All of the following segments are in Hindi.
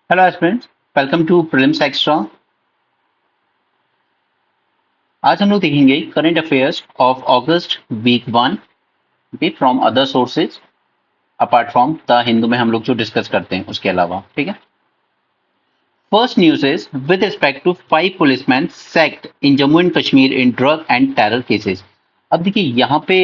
Hello aspirants, welcome to prelims extra. आज हम लोग देखेंगे current affairs of August week one भी from other sources apart from the Hindu में हम लोग जो डिस्कस करते हैं उसके अलावा। ठीक है। First news is with respect to 5 policeman sacked in Jammu and Kashmir in drug and terror cases. अब देखिए यहाँ पे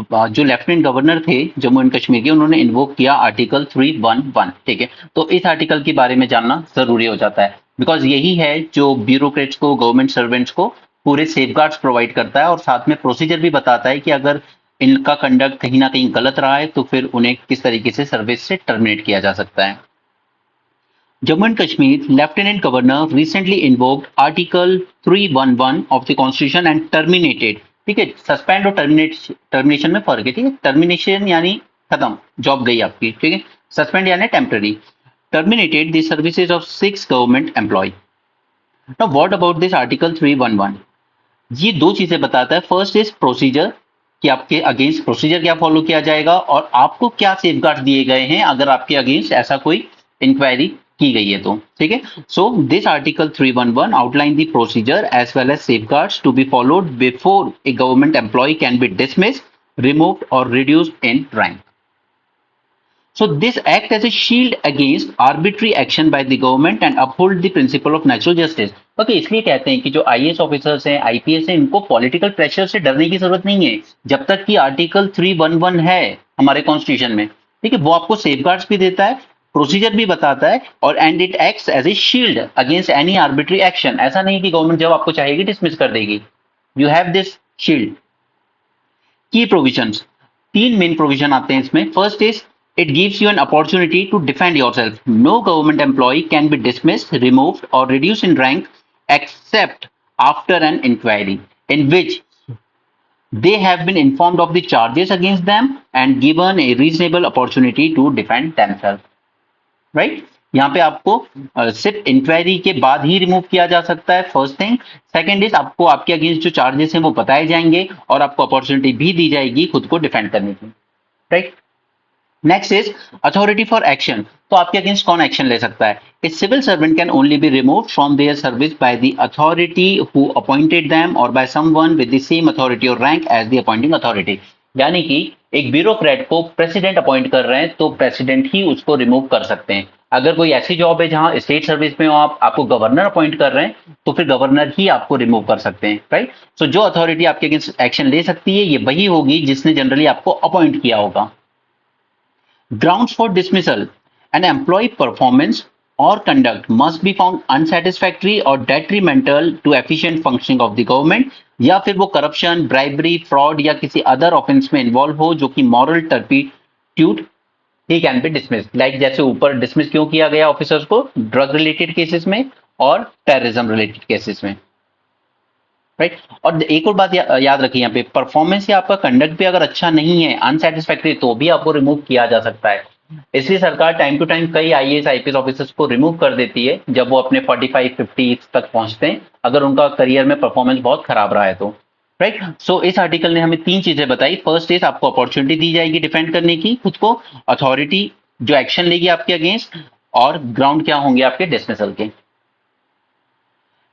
जो लेफ्टिनेंट गवर्नर थे जम्मू एंड कश्मीर के, उन्होंने इन्वोक किया आर्टिकल 311। ठीक है। तो इस आर्टिकल के बारे में जानना जरूरी हो जाता है, बिकॉज यही है जो ब्यूरोक्रेट्स को, गवर्नमेंट सर्वेंट्स को पूरे सेफगार्ड्स प्रोवाइड करता है और साथ में प्रोसीजर भी बताता है कि अगर इनका कंडक्ट कहीं ना कहीं गलत रहा है तो फिर उन्हें किस तरीके से सर्विस से टर्मिनेट किया जा सकता है। Jammu and Kashmir Lieutenant Governor recently invoked Article 311 of the Constitution and terminated। ठीक है, सस्पेंड और टर्मिनेशन में फर्क है। ठीक है, टर्मिनेशन यानी खत्म, जॉब गई आपकी। ठीक है, सस्पेंड यानी temporary. Terminated the services of 6 government employ. Now what about this article 311? ये दो चीजें बताता है। फर्स्ट इज प्रोसीजर, कि आपके अगेंस्ट प्रोसीजर क्या फॉलो किया जाएगा और आपको क्या सेफगार्ड दिए गए हैं अगर आपके अगेंस्ट ऐसा कोई इंक्वायरी की गई है तो। ठीक है। So this article 311 outline the procedure as well as safeguards to be followed before a government employ can be dismissed, removed और reduced in rank. So this act as a shield against arbitrary action by the government and uphold the principle of natural justice। Okay, इसलिए कहते हैं कि जो आईएएस ऑफिसर्स हैं, आईपीएस हैं, इनको पॉलिटिकल प्रेशर से डरने की जरूरत नहीं है जब तक कि आर्टिकल 311 है हमारे कॉन्स्टिट्यूशन में। ठीक है, वो आपको सेफगार्ड्स भी देता है, प्रोसीजर भी बताता है, और and it acts as a shield against any arbitrary action. ऐसा नहीं कि गवर्नमेंट जब आपको चाहेगी डिसमिस कर देगी। You have this shield. की प्रोविजंस, तीन मेन प्रोविजन आते हैं इसमें। First is it gives you an opportunity to defend yourself. No government employee can be dismissed, removed or reduced in rank except after an inquiry in which they have been informed of the charges against them and given a reasonable opportunity to defend themselves। Right, यहाँ पे आपको सिर्फ इंक्वायरी के बाद ही रिमूव किया जा सकता है, फर्स्ट थिंग। सेकंड इज आपको आपके अगेंस्ट जो चार्जेस हैं वो बताए जाएंगे और आपको अपॉर्चुनिटी भी दी जाएगी खुद को डिफेंड करने की। Right. Next is authority for action. तो आपके अगेंस्ट कौन एक्शन ले सकता है? A civil servant can only be removed from their service by the authority who appointed them और by someone with the same authority और rank as the appointing authority. यानी कि एक ब्यूरोक्रेट को प्रेसिडेंट अपॉइंट कर रहे हैं तो प्रेसिडेंट ही उसको रिमूव कर सकते हैं। अगर कोई ऐसी जॉब है जहां स्टेट सर्विस में हो, आपको गवर्नर अपॉइंट कर रहे हैं तो फिर गवर्नर ही आपको रिमूव कर सकते हैं। राइट। सो जो अथॉरिटी आपके अगेंस्ट एक्शन ले सकती है ये वही होगी जिसने जनरली आपको अपॉइंट किया होगा। Grounds for dismissal: an employee performance or conduct must be found unsatisfactory or detrimental to efficient functioning of the government, या फिर वो करप्शन, ब्राइबरी, फ्रॉड या किसी अदर ऑफेंस में इन्वॉल्व हो जो कि moral turpitude, he can be dismiss. Like जैसे ऊपर डिसमिस क्यों किया गया ऑफिसर्स को ड्रग रिलेटेड केसेस में और टेररिज्म रिलेटेड केसेस में। राइट। और एक और बात याद रखिए, यहाँ पे परफॉर्मेंस या आपका कंडक्ट भी अगर अच्छा नहीं है, अनसेटिस्फैक्टरी, तो भी आपको रिमूव किया जा सकता है। इसलिए सरकार टाइम टू टाइम कई आईएएस आईपीएस ऑफिसर्स को रिमूव कर देती है जब वो अपने 45-50 तक पहुंचते हैं, अगर उनका करियर में परफॉर्मेंस बहुत खराब रहा है तो। राइट। सो इस आर्टिकल ने हमें तीन चीजें बताई। फर्स्ट इज आपको अपॉर्चुनिटी दी जाएगी डिफेंड करने की खुद को, अथॉरिटी जो एक्शन लेगी आपके अगेंस्ट, और ग्राउंड क्या होंगे आपके डिसमिसल के।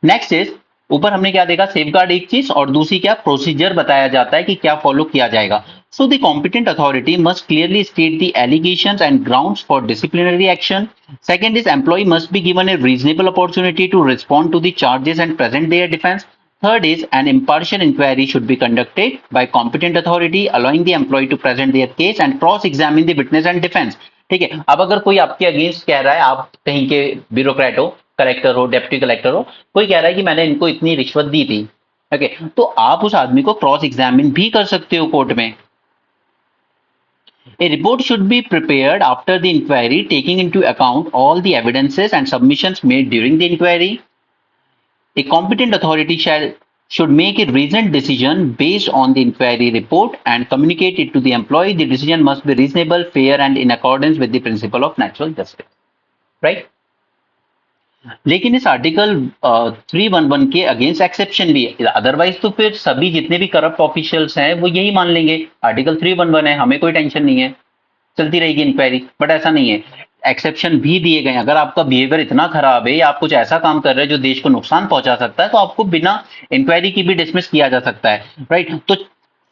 नेक्स्ट इज, ऊपर हमने क्या देखा, सेफगार्ड एक चीज और दूसरी क्या, प्रोसीजर बताया जाता है कि क्या फॉलो किया जाएगा। So the competent authority must clearly state the allegations and grounds for disciplinary action. Second is, employ must be given a reasonable opportunity to respond to the charges and present their defence. Third is, an impartial inquiry should be conducted by competent authority, allowing the employee to present their case and cross-examine the witness and defense। ठीक है। अब अगर कोई आपके अगेंस्ट कह रहा है, आप कहीं के ब्यूरोक्रेट हो, कलेक्टर हो, डेप्यूटी कलेक्टर हो, कोई कह रहा है कि मैंने इनको इतनी रिश्वत दी थी, ओके, तो आप उस आदमी को क्रॉस एग्जामिन भी कर सकते हो कोर्ट में। A report should be prepared after the inquiry, taking into account all the evidences and submissions made during the inquiry। A competent authority should make a reasoned decision based on the inquiry report and communicate it to the employee. The decision must be reasonable, fair and in accordance with the principle of natural justice। Right? लेकिन इस आर्टिकल 311 के अगेंस्ट एक्सेप्शन भी है। अदरवाइज तो फिर सभी जितने भी करप्ट ऑफिशियल्स हैं वो यही मान लेंगे आर्टिकल 311 है, हमें कोई टेंशन नहीं है, चलती रहेगी इंक्वायरी। बट ऐसा नहीं है। एक्सेप्शन भी दिए गए हैं। अगर आपका बिहेवियर इतना खराब है या आप कुछ ऐसा काम कर रहे हैं जो देश को नुकसान पहुंचा सकता है, तो आपको बिना इंक्वायरी की भी डिसमिस किया जा सकता है, राइट। तो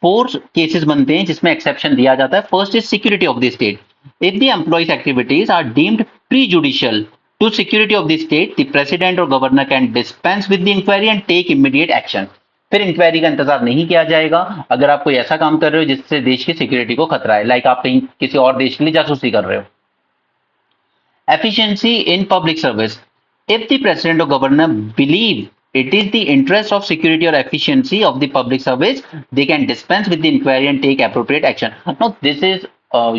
4 केसेस बनते हैं जिसमें एक्सेप्शन दिया जाता है। First is security of the state. If the employees activities are deemed prejudicial to security of the state, the president और governor can dispense with the inquiry and take immediate action. फिर इंक्वायरी का इंतजार नहीं किया जाएगा अगर आप कोई ऐसा काम कर रहे हो जिससे देश की सिक्योरिटी को खतरा है, लाइक आप कहीं किसी और देश के लिए जासूसी कर रहे हो। Efficiency in public service. If the president or governor believe it is the interest of security or efficiency of the public service, they can dispense with the inquiry and take appropriate action. Now, this is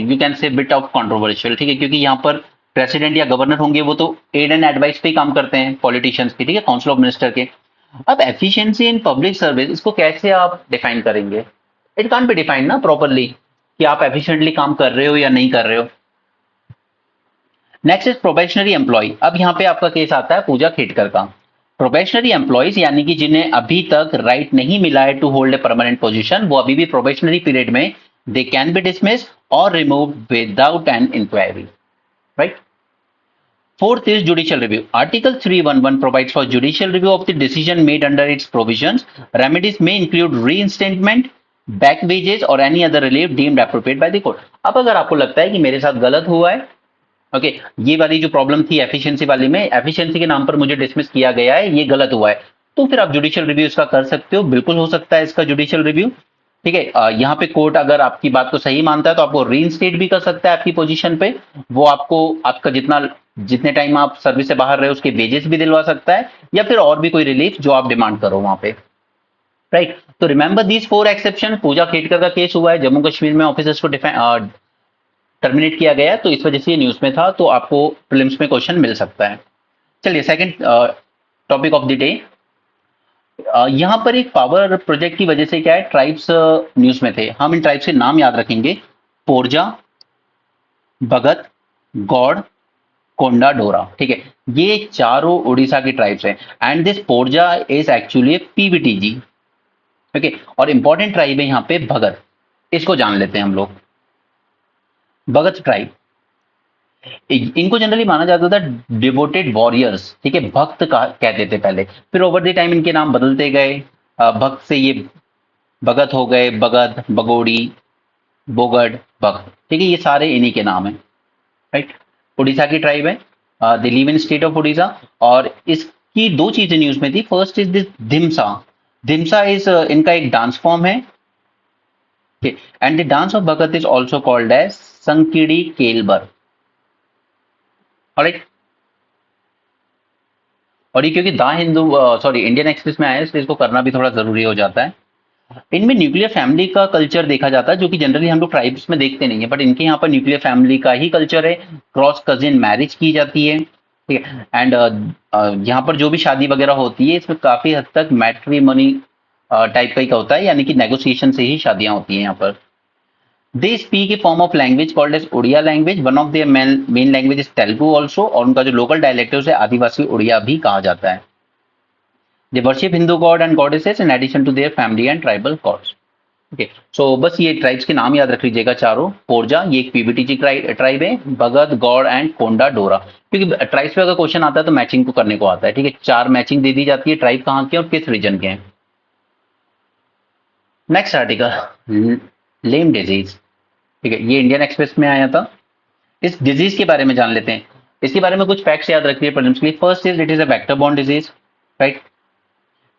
you can say bit of controversial, ठीक है, क्योंकि यहाँ पर प्रेसिडेंट या गवर्नर होंगे वो तो एड एंड एडवाइस पे ही काम करते हैं पॉलिटिशियंस के, ठीक है, काउंसिल ऑफ मिनिस्टर के। अब एफिशिएंसी इन पब्लिक सर्विस, इसको कैसे आप डिफाइन करेंगे? इट कांट बी डिफाइन ना प्रॉपरली कि आप एफिशिएंटली काम कर रहे हो या नहीं कर रहे हो। Next is probationary employ. अब यहाँ पे आपका केस आता है पूजा खेटकर का। प्रोबेशनरी एम्प्लॉयज यानी कि जिन्हें अभी तक राइट नहीं मिला है to hold a permanent position, वो अभी भी प्रोबेशनरी पीरियड में दे कैन बी डिसमिस और remove without an inquiry, right. Fourth is judicial review. Article 311 provides for judicial review of the decision made under its provisions. Remedies may include reinstatement, back wages or any other relief deemed appropriate by the court. अब अगर आपको लगता है कि मेरे साथ गलत हुआ है, ओके, ये वाली जो प्रॉब्लम थी एफिशिएंसी वाली में, एफिशिएंसी के नाम पर मुझे डिसमिस किया गया है, ये गलत हुआ है, तो फिर आप जुडिशियल रिव्यू इसका कर सकते हो, बिल्कुल हो सकता है इसका जुडिशियल रिव्यू, ठीक है। यहाँ पे कोर्ट अगर आपकी बात को सही मानता है तो आपको रीइंस्टेट भी कर सकता है आपकी पोजीशन पे, वो आपको आपका जितने टाइम आप सर्विस से बाहर रहे उसके वेजेस भी दिलवा सकता है, या फिर और भी कोई रिलीफ जो आप डिमांड करो वहां पे, राइट। तो रिमेंबर दीज 4 एक्सेप्शन। पूजा खेटकर का केस हुआ है, जम्मू कश्मीर में ऑफिसर्स को टर्मिनेट किया गया है, तो इस वजह से ये न्यूज में था, तो आपको प्रीलिम्स में क्वेश्चन मिल सकता है। चलिए second topic of the day. यहां पर एक पावर प्रोजेक्ट की वजह से क्या है, ट्राइब्स न्यूज में थे। हम इन ट्राइब्स के नाम याद रखेंगे, पोरजा, भगत, गौड़, कोंडा, डोरा, ठीक है। ये चारों उड़ीसा की ट्राइब्स हैं and this Porja is actually PVTG, okay. और इंपॉर्टेंट ट्राइब है यहाँ पे भगत, इसको जान लेते हैं हम लोग। भगत ट्राइब, इनको जनरली माना जाता था डिवोटेड वॉरियर्स, ठीक है, भक्त कहते थे पहले, फिर ओवर द टाइम इनके नाम बदलते गए, भक्त से ये भगत हो गए, भगत, बगोड़ी, बोगड, भक्त, ठीक है, ये सारे इन्हीं के नाम हैं, राइट। उड़ीसा की ट्राइब है, they live in state of Orissa, और इसकी 2 चीजें न्यूज में थी। First is this Dhimsa. Dhimsa is इनका एक डांस फॉर्म है, and the dance of Bhagat is also called as Sankidi Kelbar, alright. और ये क्योंकि the Hindu sorry Indian Express में आया है, इसलिए इसको करना भी थोड़ा जरूरी हो जाता है। इनमें न्यूक्लियर फैमिली का कल्चर देखा जाता है, जो कि जनरली हम लोग ट्राइब्स में देखते नहीं है, बट इनके यहाँ पर न्यूक्लियर फैमिली का ही कल्चर है। क्रॉस कजिन मैरिज की जाती है, ठीक है। एंड यहाँ पर जो भी शादी वगैरह होती है इसमें काफी हद तक मैट्रिमोनी टाइप का ही होता है, यानी कि नेगोशिएशन से ही शादियां होती हैं यहाँ पर। They speak a form of language called as Odia language. One of their main language is Telugu also, और उनका जो लोकल डायलेक्ट है उसे आदिवासी उड़िया भी कहा जाता है। They worship Hindu god and goddesses in addition to their family and tribal gods. Okay, so बस ये ट्राइब्स के नाम याद रख लीजिएगा चारों। पोरजा ये एक पीवीटीजी ट्राइब है, भगत, गौड़ एंड कोंडा, डोरा। क्योंकि ट्राइब्स पे अगर क्वेश्चन आता है तो मैचिंग को करने को आता है, ठीक है। 4 मैचिंग दे दी जाती है, ट्राइब कहाँ के और किस रीजन के हैं। नेक्स्ट आर्टिकल, लेम डिजीज, ठीक है, ये इंडियन एक्सप्रेस में आया था। इस डिजीज के बारे में जान लेते हैं। इसके बारे में कुछ फैक्ट्स याद रखिए प्रीलिम्स के लिए। First is it is a vector borne disease, right.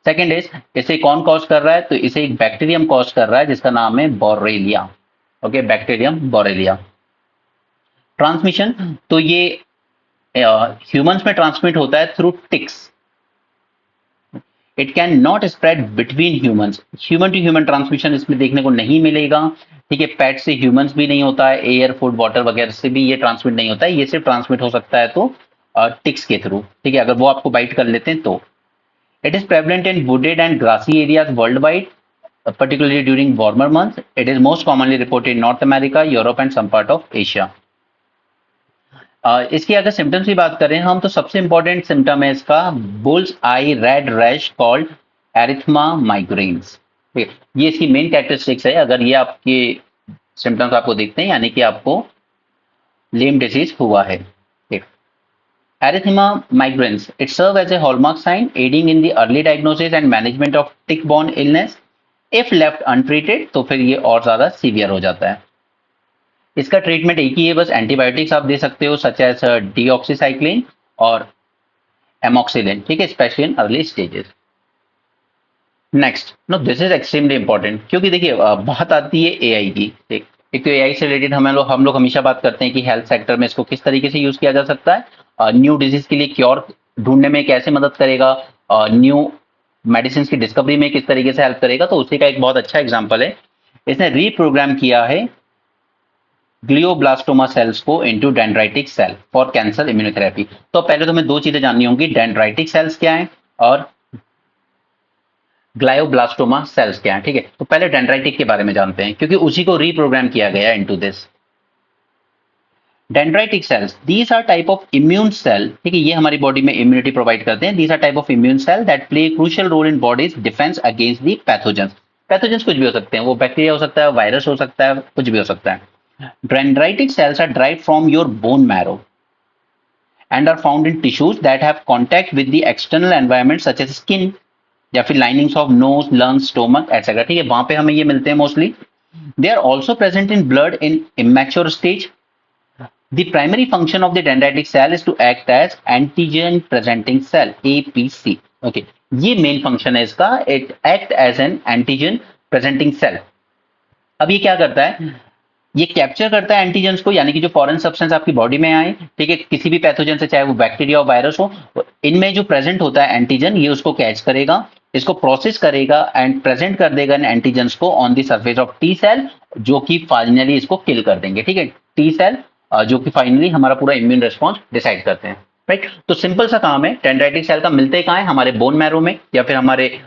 Second is इसे कौन कॉज कर रहा है, तो इसे एक बैक्टीरियम कॉज कर रहा है जिसका नाम है Borrelia, okay, bacterium Borrelia. Transmission, तो ये ह्यूमंस में ट्रांसमिट होता है through ticks. It can not spread between humans, human to human transmission इसमें देखने को नहीं मिलेगा, ठीक है। पेट से ह्यूमंस भी नहीं होता है, एयर, फूड, वाटर वगैरह से भी ये ट्रांसमिट नहीं होता है, ये सिर्फ ट्रांसमिट हो सकता है तो टिक्स के थ्रू, ठीक है, अगर वो आपको बाइट कर लेते हैं तो। It is prevalent in wooded and grassy areas worldwide, particularly during warmer months. It is most commonly reported in North America, Europe and some part of Asia. इसकी अगर सिम्टम्स की बात करें हम, तो सबसे इंपॉर्टेंट सिम्टम है इसका bulls I read rash called erythema migraines. ये इसकी मेन कैरेक्टरिस्टिक्स है। अगर ये आपके सिम्टम्स आपको दिखते हैं यानी कि आपको लेम डिजीज हुआ है। Erythema migrans, it serves as a hallmark sign aiding in the early diagnosis and management of tick-borne illness. If left untreated तो फिर ये और ज्यादा सीवियर हो जाता है। इसका ट्रीटमेंट एक ही है, बस एंटीबायोटिक्स आप दे सकते हो सच एज डीऑक्सीसाइक्लिन और एमोक्सिलिन, ठीक है, especially in early stages. Next, no this is extremely important, क्योंकि देखिए बात आती है एआई की। एक तो एआई से रिलेटेड हम लोग हमेशा बात करते हैं कि हेल्थ सेक्टर में इसको किस तरीके से यूज किया जा सकता है, न्यू डिजीज के लिए क्योर ढूंढने में कैसे मदद करेगा, न्यू मेडिसिन की डिस्कवरी में किस तरीके से हेल्प करेगा। तो उसी का एक बहुत अच्छा एग्जाम्पल है, इसने रीप्रोग्राम किया है ग्लियोब्लास्टोमा सेल्स को into dendritic cell for cancer immunotherapy. तो पहले तो हमें दो चीजें जाननी होंगी, डेंड्राइटिक सेल्स क्या है और ग्लायोब्लास्टोमा सेल्स क्या है, ठीक है। तो पहले डेंड्राइटिक के बारे में जानते हैं, क्योंकि उसी को रीप्रोग्राम किया गया into this. Dendritic cells, these are type of immune cell, ठीक है, ये हमारी बॉडी में इम्यूनिटी प्रोवाइड करते हैं। These are type of immune cell that play crucial role in body's defence against the pathogens. Pathogens कुछ भी हो सकते हैं, वो बैक्टीरिया हो सकता है, वायरस हो सकता है, कुछ भी हो सकता है। Dendritic cells are derived from your bone marrow and are found in tissues that have contact with the external environment such as skin या फिर linings of nose, lungs, stomach, etc. ठीक है, वहां पे हमें ये मिलते हैं mostly. They are also present in blood in immature stage. The primary function of the dendritic cell is to act as antigen presenting cell, APC. Okay, ये मेन फंक्शन है इसका, it act as an antigen presenting cell। अब ये क्या करता है, ये कैप्चर करता है एंटीजेंस को, यानी कि जो फॉरेन सब्सटेंस आपकी बॉडी में आए, ठीक है, किसी भी पैथोजन से, चाहे वो बैक्टीरिया और वायरस हो, इनमें जो प्रेजेंट होता है एंटीजन, ये उसको कैच करेगा, इसको प्रोसेस करेगा एंड प्रेजेंट कर देगा इन एंटीजेंस को on the surface of T cell, जो कि फाइनली इसको किल कर देंगे, ठीक है। टी सेल जो कि फाइनली हमारा पूरा इम्यून रिस्पॉन्स डिसाइड करते हैं, राइट। तो सिंपल सा काम है, डेंड्राइटिक सेल का मिलते कहाँ है, हमारे बोन मैरो में, या फिर हमारे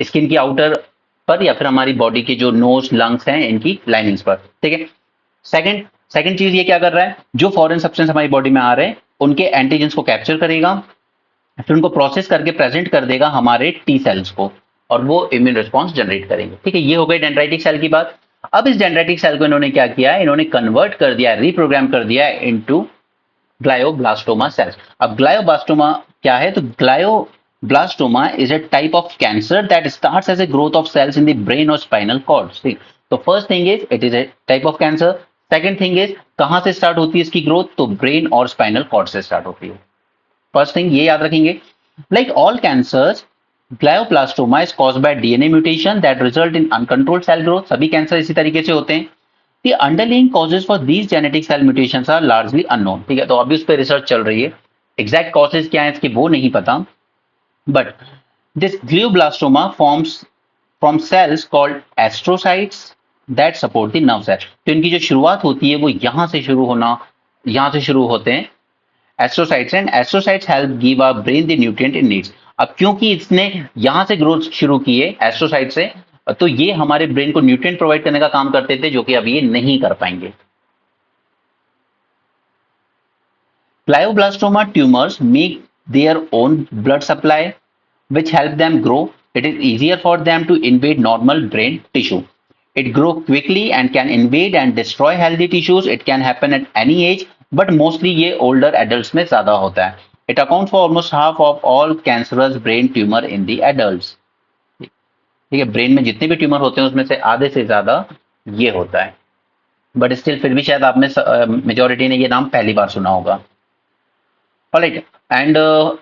स्किन की आउटर पर, या फिर हमारी बॉडी के जो नोज लंग्स हैं इनकी लाइनिंग्स पर, ठीक है। सेकंड चीज ये क्या कर रहा है, जो फॉरेन सब्सटेंस हमारी बॉडी में आ रहे हैं उनके एंटीजेंस को कैप्चर करेगा, फिर उनको प्रोसेस करके प्रेजेंट कर देगा हमारे टी सेल्स को, और वो इम्यून रिस्पॉन्स जनरेट करेंगे, ठीक है। ये हो गई डेंड्राइटिक सेल की बात। अब इस डेंड्राइटिक सेल को इन्होंने क्या किया है, इन्होंने कन्वर्ट कर दिया, रीप्रोग्राम कर दिया इनटू ग्लायोब्लास्टोमा सेल्स। अब ग्लायोब्लास्टोमा क्या है, तो glioblastoma is a type of cancer that starts as a growth of cells in the brain और स्पाइनल कॉर्ड्स। तो first thing is it is a type of cancer. Second thing is कहां से स्टार्ट होती है इसकी ग्रोथ, तो ब्रेन और स्पाइनल कॉर्ड से स्टार्ट होती है। फर्स्ट थिंग ये याद रखेंगे, like all cancers glioblastoma is caused by DNA mutation that result in uncontrolled cell growth. सभी कैंसर इसी तरीके से होते हैं। The underlying causes for these genetic cell mutations are largely unknown, ठीक है, तो अभी उस पर रिसर्च चल रही है, एग्जैक्ट कॉजेज क्या है इसके वो नहीं पता, but this glioblastoma forms from cells called astrocytes that support the nerve cell. तो इनकी जो शुरुआत होती है वो यहां से शुरू होते हैं astrocytes, and astrocytes help give our brain the nutrient it needs. अब क्योंकि इसने यहां से ग्रोथ शुरू की है एस्ट्रोसाइट से, तो ये हमारे ब्रेन को न्यूट्रिएंट प्रोवाइड करने का काम करते थे, जो कि अब ये नहीं कर पाएंगे। Glioblastoma tumors make their own blood supply, which help them grow. It is easier for them to invade normal brain tissue. It grows quickly and can invade and destroy healthy tissues. It can happen at any age, but mostly ये older adults में ज्यादा होता है। It accounts for almost half of all cancerous brain tumor in the adults. ठीक है, ब्रेन में जितने भी ट्यूमर होते हैं उसमें से आधे से ज्यादा ये होता है, बट स्टिल फिर भी शायद आप में मेजोरिटी ने ये नाम पहली बार सुना होगा। Alright, and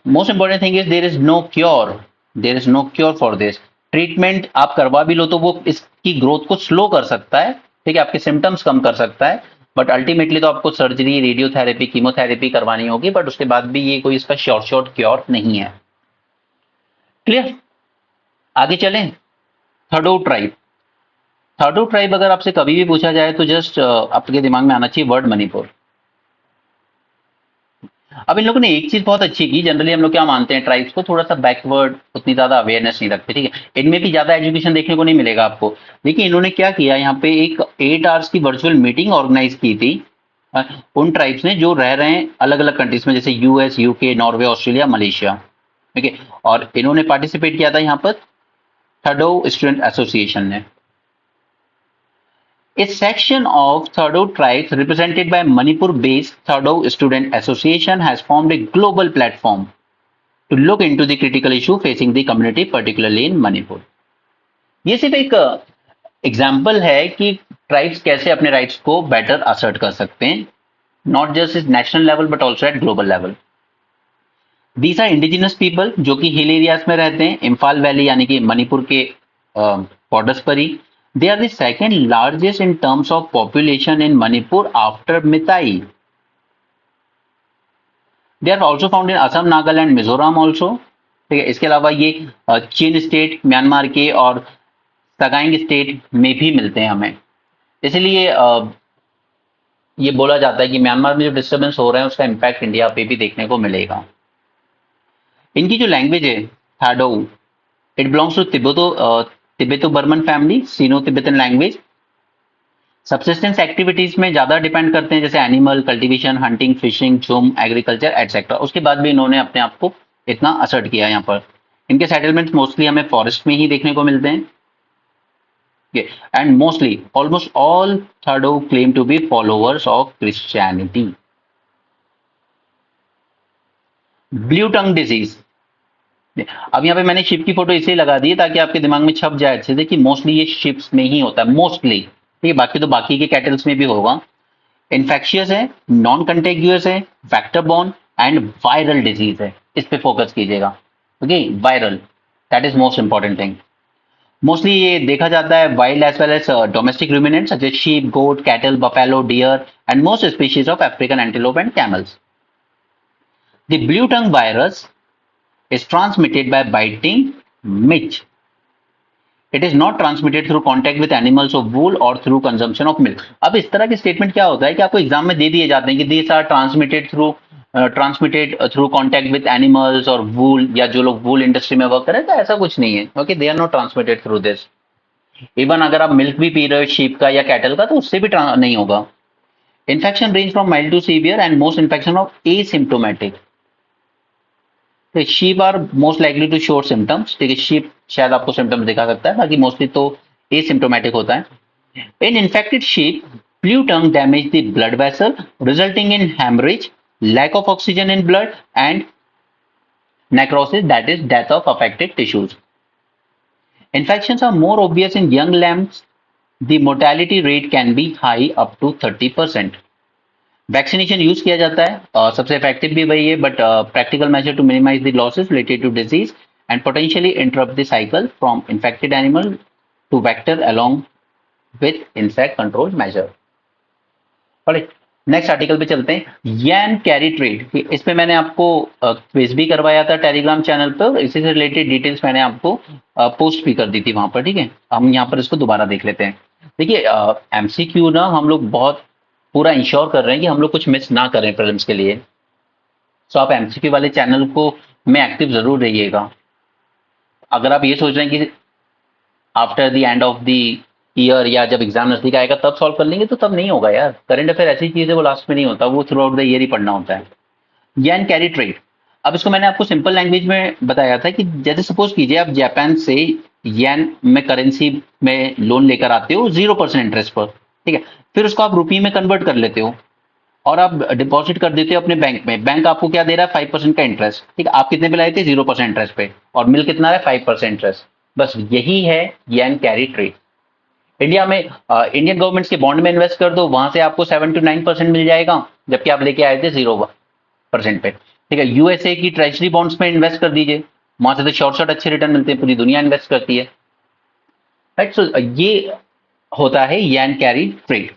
most important thing is there is no cure for this. Treatment आप करवा भी लो तो वो इसकी ग्रोथ को स्लो कर सकता है, ठीक है, आपके सिम्टम्स कम कर सकता है, बट अल्टीमेटली तो आपको सर्जरी, रेडियोथेरेपी, कीमोथेरेपी करवानी होगी, बट उसके बाद भी ये कोई इसका शॉर्ट क्योर नहीं है। क्लियर, आगे चलें। थर्डो ट्राइब अगर आपसे कभी भी पूछा जाए तो जस्ट आपके दिमाग में आना चाहिए वर्ड मणिपुर। अब इन लोगों ने एक चीज बहुत अच्छी की, जनरली हम लोग क्या मानते हैं, ट्राइब्स को थोड़ा सा बैकवर्ड, उतनी ज्यादा अवेयरनेस नहीं रखते, ठीक है, इनमें भी ज्यादा एजुकेशन देखने को नहीं मिलेगा आपको। लेकिन इन्होंने क्या किया, यहाँ पे एक 8 आवर्स की वर्चुअल मीटिंग ऑर्गेनाइज की थी उन ट्राइब्स ने जो रह रहे हैं अलग अलग कंट्रीज में, जैसे US, UK, Norway, Australia, Malaysia, ठीक है, और इन्होंने पार्टिसिपेट किया था यहाँ पर थर्डो स्टूडेंट एसोसिएशन ने। A section of Thado tribes represented by Manipur-based Thado Student Association has formed a global platform to look into the critical issue facing the community, particularly in Manipur. ये सिर्फ एक एग्जाम्पल है कि ट्राइब्स कैसे अपने राइट्स को बेटर असर्ट कर सकते हैं, not just is national level but also at global level. These are indigenous people जो कि हिल एरियाज में रहते हैं, इम्फाल वैली यानी कि मणिपुर के बॉर्डर्स पर ही. They are the second largest in terms of population in Manipur after Meitei. They are also found in Assam, Nagaland, Mizoram also. ठीक है, इसके अलावा ये चीन स्टेट, म्यांमार के और सगाइंग स्टेट में भी मिलते हैं हमें. इसलिए ये बोला जाता है कि म्यांमार में जो डिस्टर्बेंस हो रहा है उसका इम्पैक्ट इंडिया पे भी देखने को मिलेगा. इनकी जो लैंग्वेज है Thadou, it belongs to Tibeto Burman family, Sino Tibetan language. Subsistence activities में ज्यादा डिपेंड करते हैं, जैसे animal cultivation, hunting, fishing, jhum, agriculture etcetera. उसके बाद भी इन्होंने अपने आप को इतना असर्ट किया. यहाँ पर इनके सेटलमेंट्स मोस्टली हमें फॉरेस्ट में ही देखने को मिलते हैं. And mostly, almost all Thado claim to be followers of Christianity. Blue tongue disease. अब यहाँ पे मैंने शिप की फोटो इसलिए लगा दी ताकि आपके दिमाग में छप जाए अच्छे से कि मोस्टली ये शिप्स में ही होता है, मोस्टली. ठीक है, बाकी तो बाकी के कैटल्स में भी होगा. इन्फेक्शियस है, नॉन कंटेगियस है, vector borne and viral disease है. इस पे फोकस कीजिएगा. Okay, viral, that is most important thing. Mostly ये देखा जाता है wild as well as domestic ruminants such as sheep, goat, cattle, buffalo, deer and most species of African antelope and camels. The blue tongue virus is transmitted by biting mitch. It is not transmitted through contact with animals of wool or through consumption of milk. अब इस तरह के स्टेटमेंट क्या होता है कि आपको एग्जाम में दे दिए जाते हैं कि these are transmitted through contact with animals और wool, या जो लोग wool इंडस्ट्री में वर्क करें, तो ऐसा कुछ नहीं है. Okay, they are not transmitted through this. Even अगर आप मिल्क भी पी रहे हो शीप का या कैटल का, तो उससे भी नहीं होगा. Infection range from mild to severe and most infection of asymptomatic. Sheep are most likely to show symptoms. ठीक है, शीप शायद आपको सिम्टम्स दिखा सकता है, बाकी मोस्टली तो एसिम्प्टोमेटिक होता है. In infected sheep, blue tongue damage the blood vessel resulting in haemorrhage, lack of oxygen in blood and necrosis, that is death of affected tissues. Infections are more obvious in young lambs. The mortality rate can be high up to 30%. Vaccination use किया जाता है, सबसे इफेक्टिव भी वही है, but practical measure to minimise the losses related to disease and potentially interrupt the cycle from infected animal to vector along with insect control measure. Next article पे चलते हैं. यैन कैरी ट्रेड, इस पे मैंने आपको क्विज भी करवाया था टेलीग्राम चैनल पर. इसी से रिलेटेड डिटेल्स मैंने आपको पोस्ट भी कर दी थी वहां पर. ठीक है, हम यहाँ पर इसको दोबारा देख लेते हैं. देखिए, एमसीक्यू ना हम लोग बहुत पूरा इंश्योर कर रहे हैं कि हम लोग कुछ मिस ना करें प्रीलिम्स के लिए. सो आप एमसीक्यू वाले चैनल को में एक्टिव जरूर रहिएगा. अगर आप ये सोच रहे हैं कि after the end of the year या जब एग्जाम नजदीक आएगा तब सॉल्व कर लेंगे, तो तब नहीं होगा यार. करंट अफेयर ऐसी चीज है, वो लास्ट में नहीं होता, वो थ्रू आउट द ईयर ही पढ़ना होता है. Yen carry trade. अब इसको मैंने आपको सिंपल लैंग्वेज में बताया था कि जैसे सपोज कीजिए आप जापान से येन में करेंसी में लोन लेकर आते हो 0% इंटरेस्ट पर. ठीक है, फिर उसको आप रुपये में कन्वर्ट कर लेते हो और आप डिपॉजिट कर देते हो अपने बैंक में. बैंक आपको क्या दे रहा है? 5% का इंटरेस्ट. ठीक है, आप कितने पे लाए थे? 0% इंटरेस्ट पे, और मिल कितना है? 5% इंटरेस्ट. बस यही है येन कैरी ट्रेड. इंडिया में इंडियन गवर्नमेंट के बॉन्ड में इन्वेस्ट कर दो, वहां से आपको 7 to 9% मिल जाएगा, जबकि आप लेके आए थे 0% पे. ठीक है, यूएसए की ट्रेजरी बॉन्ड्स में इन्वेस्ट कर दीजिए, वहां से तो शॉर्ट अच्छे रिटर्न मिलते हैं, पूरी दुनिया इन्वेस्ट करती है. राइट, सो ये होता है yen carry trade.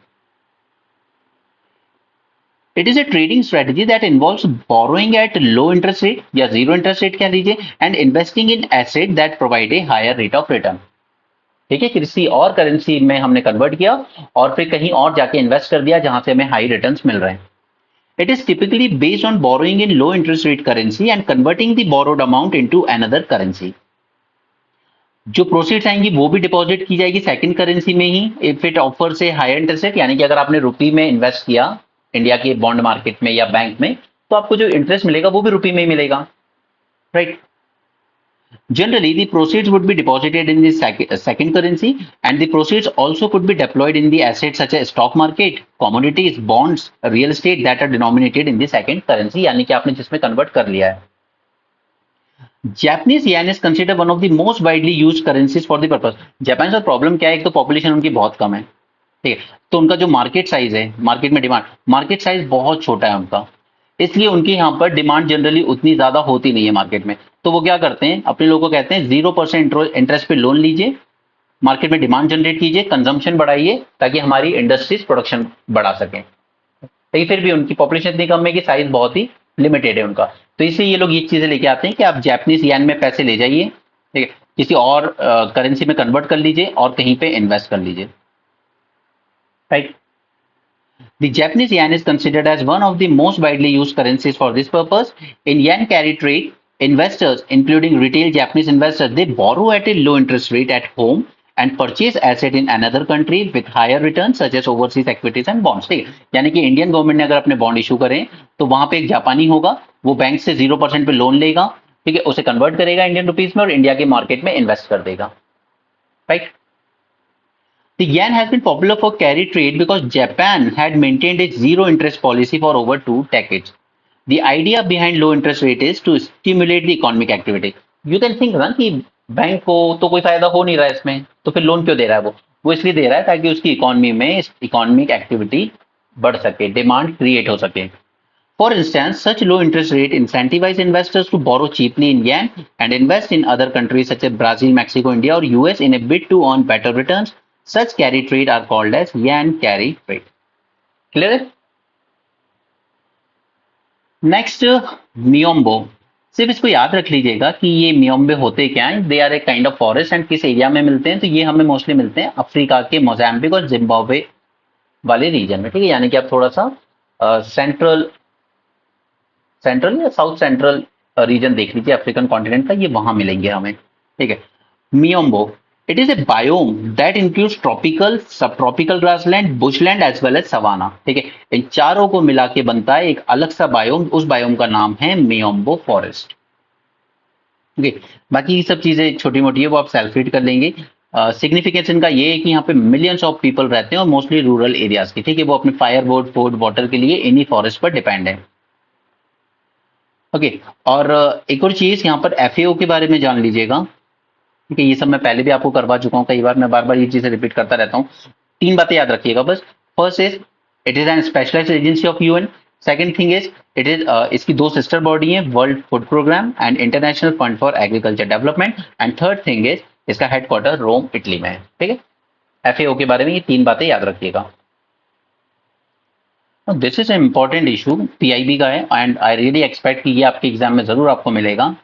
It is a trading strategy that involves borrowing at low interest rate या जीरो इंटरेस्ट रेट कह लीजिए, and investing in asset that provide a higher rate of return. ठीक है, किसी और करेंसी में हमने कन्वर्ट किया और फिर कहीं और जाके इन्वेस्ट कर दिया जहां से हमें हाई रिटर्न्स मिल रहे हैं. It is typically based on borrowing in low interest rate currency and converting the borrowed amount into another currency. जो प्रोसीड्स आएंगी वो भी डिपॉजिट की जाएगी सेकंड करेंसी में ही, इफ इट ऑफर से हायर इंटरेस्ट रेट. यानी कि अगर आपने रुपये में इन्वेस्ट किया इंडिया के बॉन्ड मार्केट में या बैंक में, तो आपको जो इंटरेस्ट मिलेगा वो भी रुपये में ही मिलेगा. Right, Generally, the proceeds would be deposited in the second currency, and the proceeds also could be deployed in the assets such as stock market, commodities, bonds, real estate that are denominated in the second currency, यानी कि आपने जिसमें कन्वर्ट कर लिया है. Japanese yen is considered one of the most widely used currencies for the purpose. Japan का प्रॉब्लम क्या है, एक तो पॉपुलेशन उनकी बहुत कम है, ठीक है, तो उनका जो मार्केट साइज है, मार्केट में डिमांड, मार्केट साइज बहुत छोटा है उनका, इसलिए उनकी यहाँ पर डिमांड जनरली उतनी ज्यादा होती नहीं है मार्केट में. तो वो क्या करते हैं, अपने लोगों को कहते हैं 0% इंटरेस्ट पे लोन लीजिए, मार्केट में डिमांड जनरेट कीजिए, कंजम्पशन बढ़ाइए, ताकि हमारी इंडस्ट्रीज प्रोडक्शन बढ़ा सकें. लेकिन फिर भी उनकी पॉपुलेशन इतनी कम है कि साइज बहुत ही लिमिटेड है उनका, तो इसलिए ये लोग ये चीजें लेके आते हैं कि आप जैपनीज येन में पैसे ले जाइए, ठीक है, किसी और करेंसी में कन्वर्ट कर लीजिए और कहीं पे इन्वेस्ट कर लीजिए. Right. The Japanese yen is considered as one of the most widely used currencies for this purpose. In yen carry trade, investors, including retail Japanese investors, they borrow at a low interest rate at home and purchase asset in another country with higher returns such as overseas equities and bonds. ठीक है, यानी कि इंडियन गवर्नमेंट ने अगर अपने बॉन्ड इशू करें तो वहां पे एक जापानी होगा, वो बैंक से 0% पे लोन लेगा, ठीक है, उसे कन्वर्ट करेगा इंडियन रुपीज में और इंडिया के मार्केट में इन्वेस्ट कर देगा. Right. The yen has been popular for carry trade because Japan had maintained a zero interest policy for over 2 decades. The idea behind low interest rate is to stimulate the economic activity. You can think ना कि बैंक को तो कोई फायदा हो नहीं रहा है इसमें, तो फिर लोन क्यों दे रहा है वो इसलिए दे रहा है ताकि उसकी इकोनॉमी में इकोनॉमिक एक्टिविटी बढ़ सके, डिमांड क्रिएट हो सके. For instance, such low interest rate incentivize investors to borrow cheaply in yen and invest in other countries such as Brazil, Mexico, India, or US in a bid to earn better returns. Such carry trade are called as yen carry trade. Clear? Next, मियोम्बो. सिर्फ इसको याद रख लीजिएगा कि ये मियोम्बे होते क्या हैं. They are a kind of forest and किस एरिया में मिलते हैं, तो ये हमें मोस्टली मिलते हैं अफ्रीका के मोजाम्बिक और जिम्बाब्वे वाले रीजन में, ठीक है, यानी कि आप थोड़ा सा सेंट्रल सेंट्रल या साउथ सेंट्रल रीजन देख लीजिए अफ्रीकन कॉन्टिनेंट का, ये वहां मिलेंगे हमें. ठीक है. Miombo, it is a biome that includes tropical, subtropical grassland, bushland as well as savanna. ठीक है, इन चारों को मिला के बनता है एक अलग सा बायोम, उस बायोम का नाम है मियोम्बो फॉरेस्ट. ओके, बाकी ये सब चीजें छोटी मोटी है वो आप सेल्फ रीड कर लेंगे. सिग्निफिकेंस इनका ये है कि यहाँ पे मिलियंस ऑफ पीपल रहते हैं और मोस्टली रूरल एरियाज के, ठीक है, वो अपने फायर बोर्ड, फूड, वाटर के लिए इन्हीं फॉरेस्ट पर डिपेंड है. ओके, और एक और चीज यहाँ पर एफएओ के बारे में जान लीजिएगा. ठीक है, ये सब मैं पहले भी आपको करवा चुका हूँ कई बार, मैं बार बार ये चीजें रिपीट करता रहता हूँ. 3 बातें याद रखिएगा बस. First is it is an specialised agency of UN. Second thing is it is इसकी 2 सिस्टर बॉडी है, world food programme and international fund for agriculture development. And third thing is इसका हेडक्वार्टर रोम, इटली में है. ठीक है, एफएओ के बारे में ये 3 बातें याद रखिएगा. This is important issue, PIB का है एंड आई रियली एक्सपेक्ट कि ये आपके एग्जाम में जरूर आपको मिलेगा.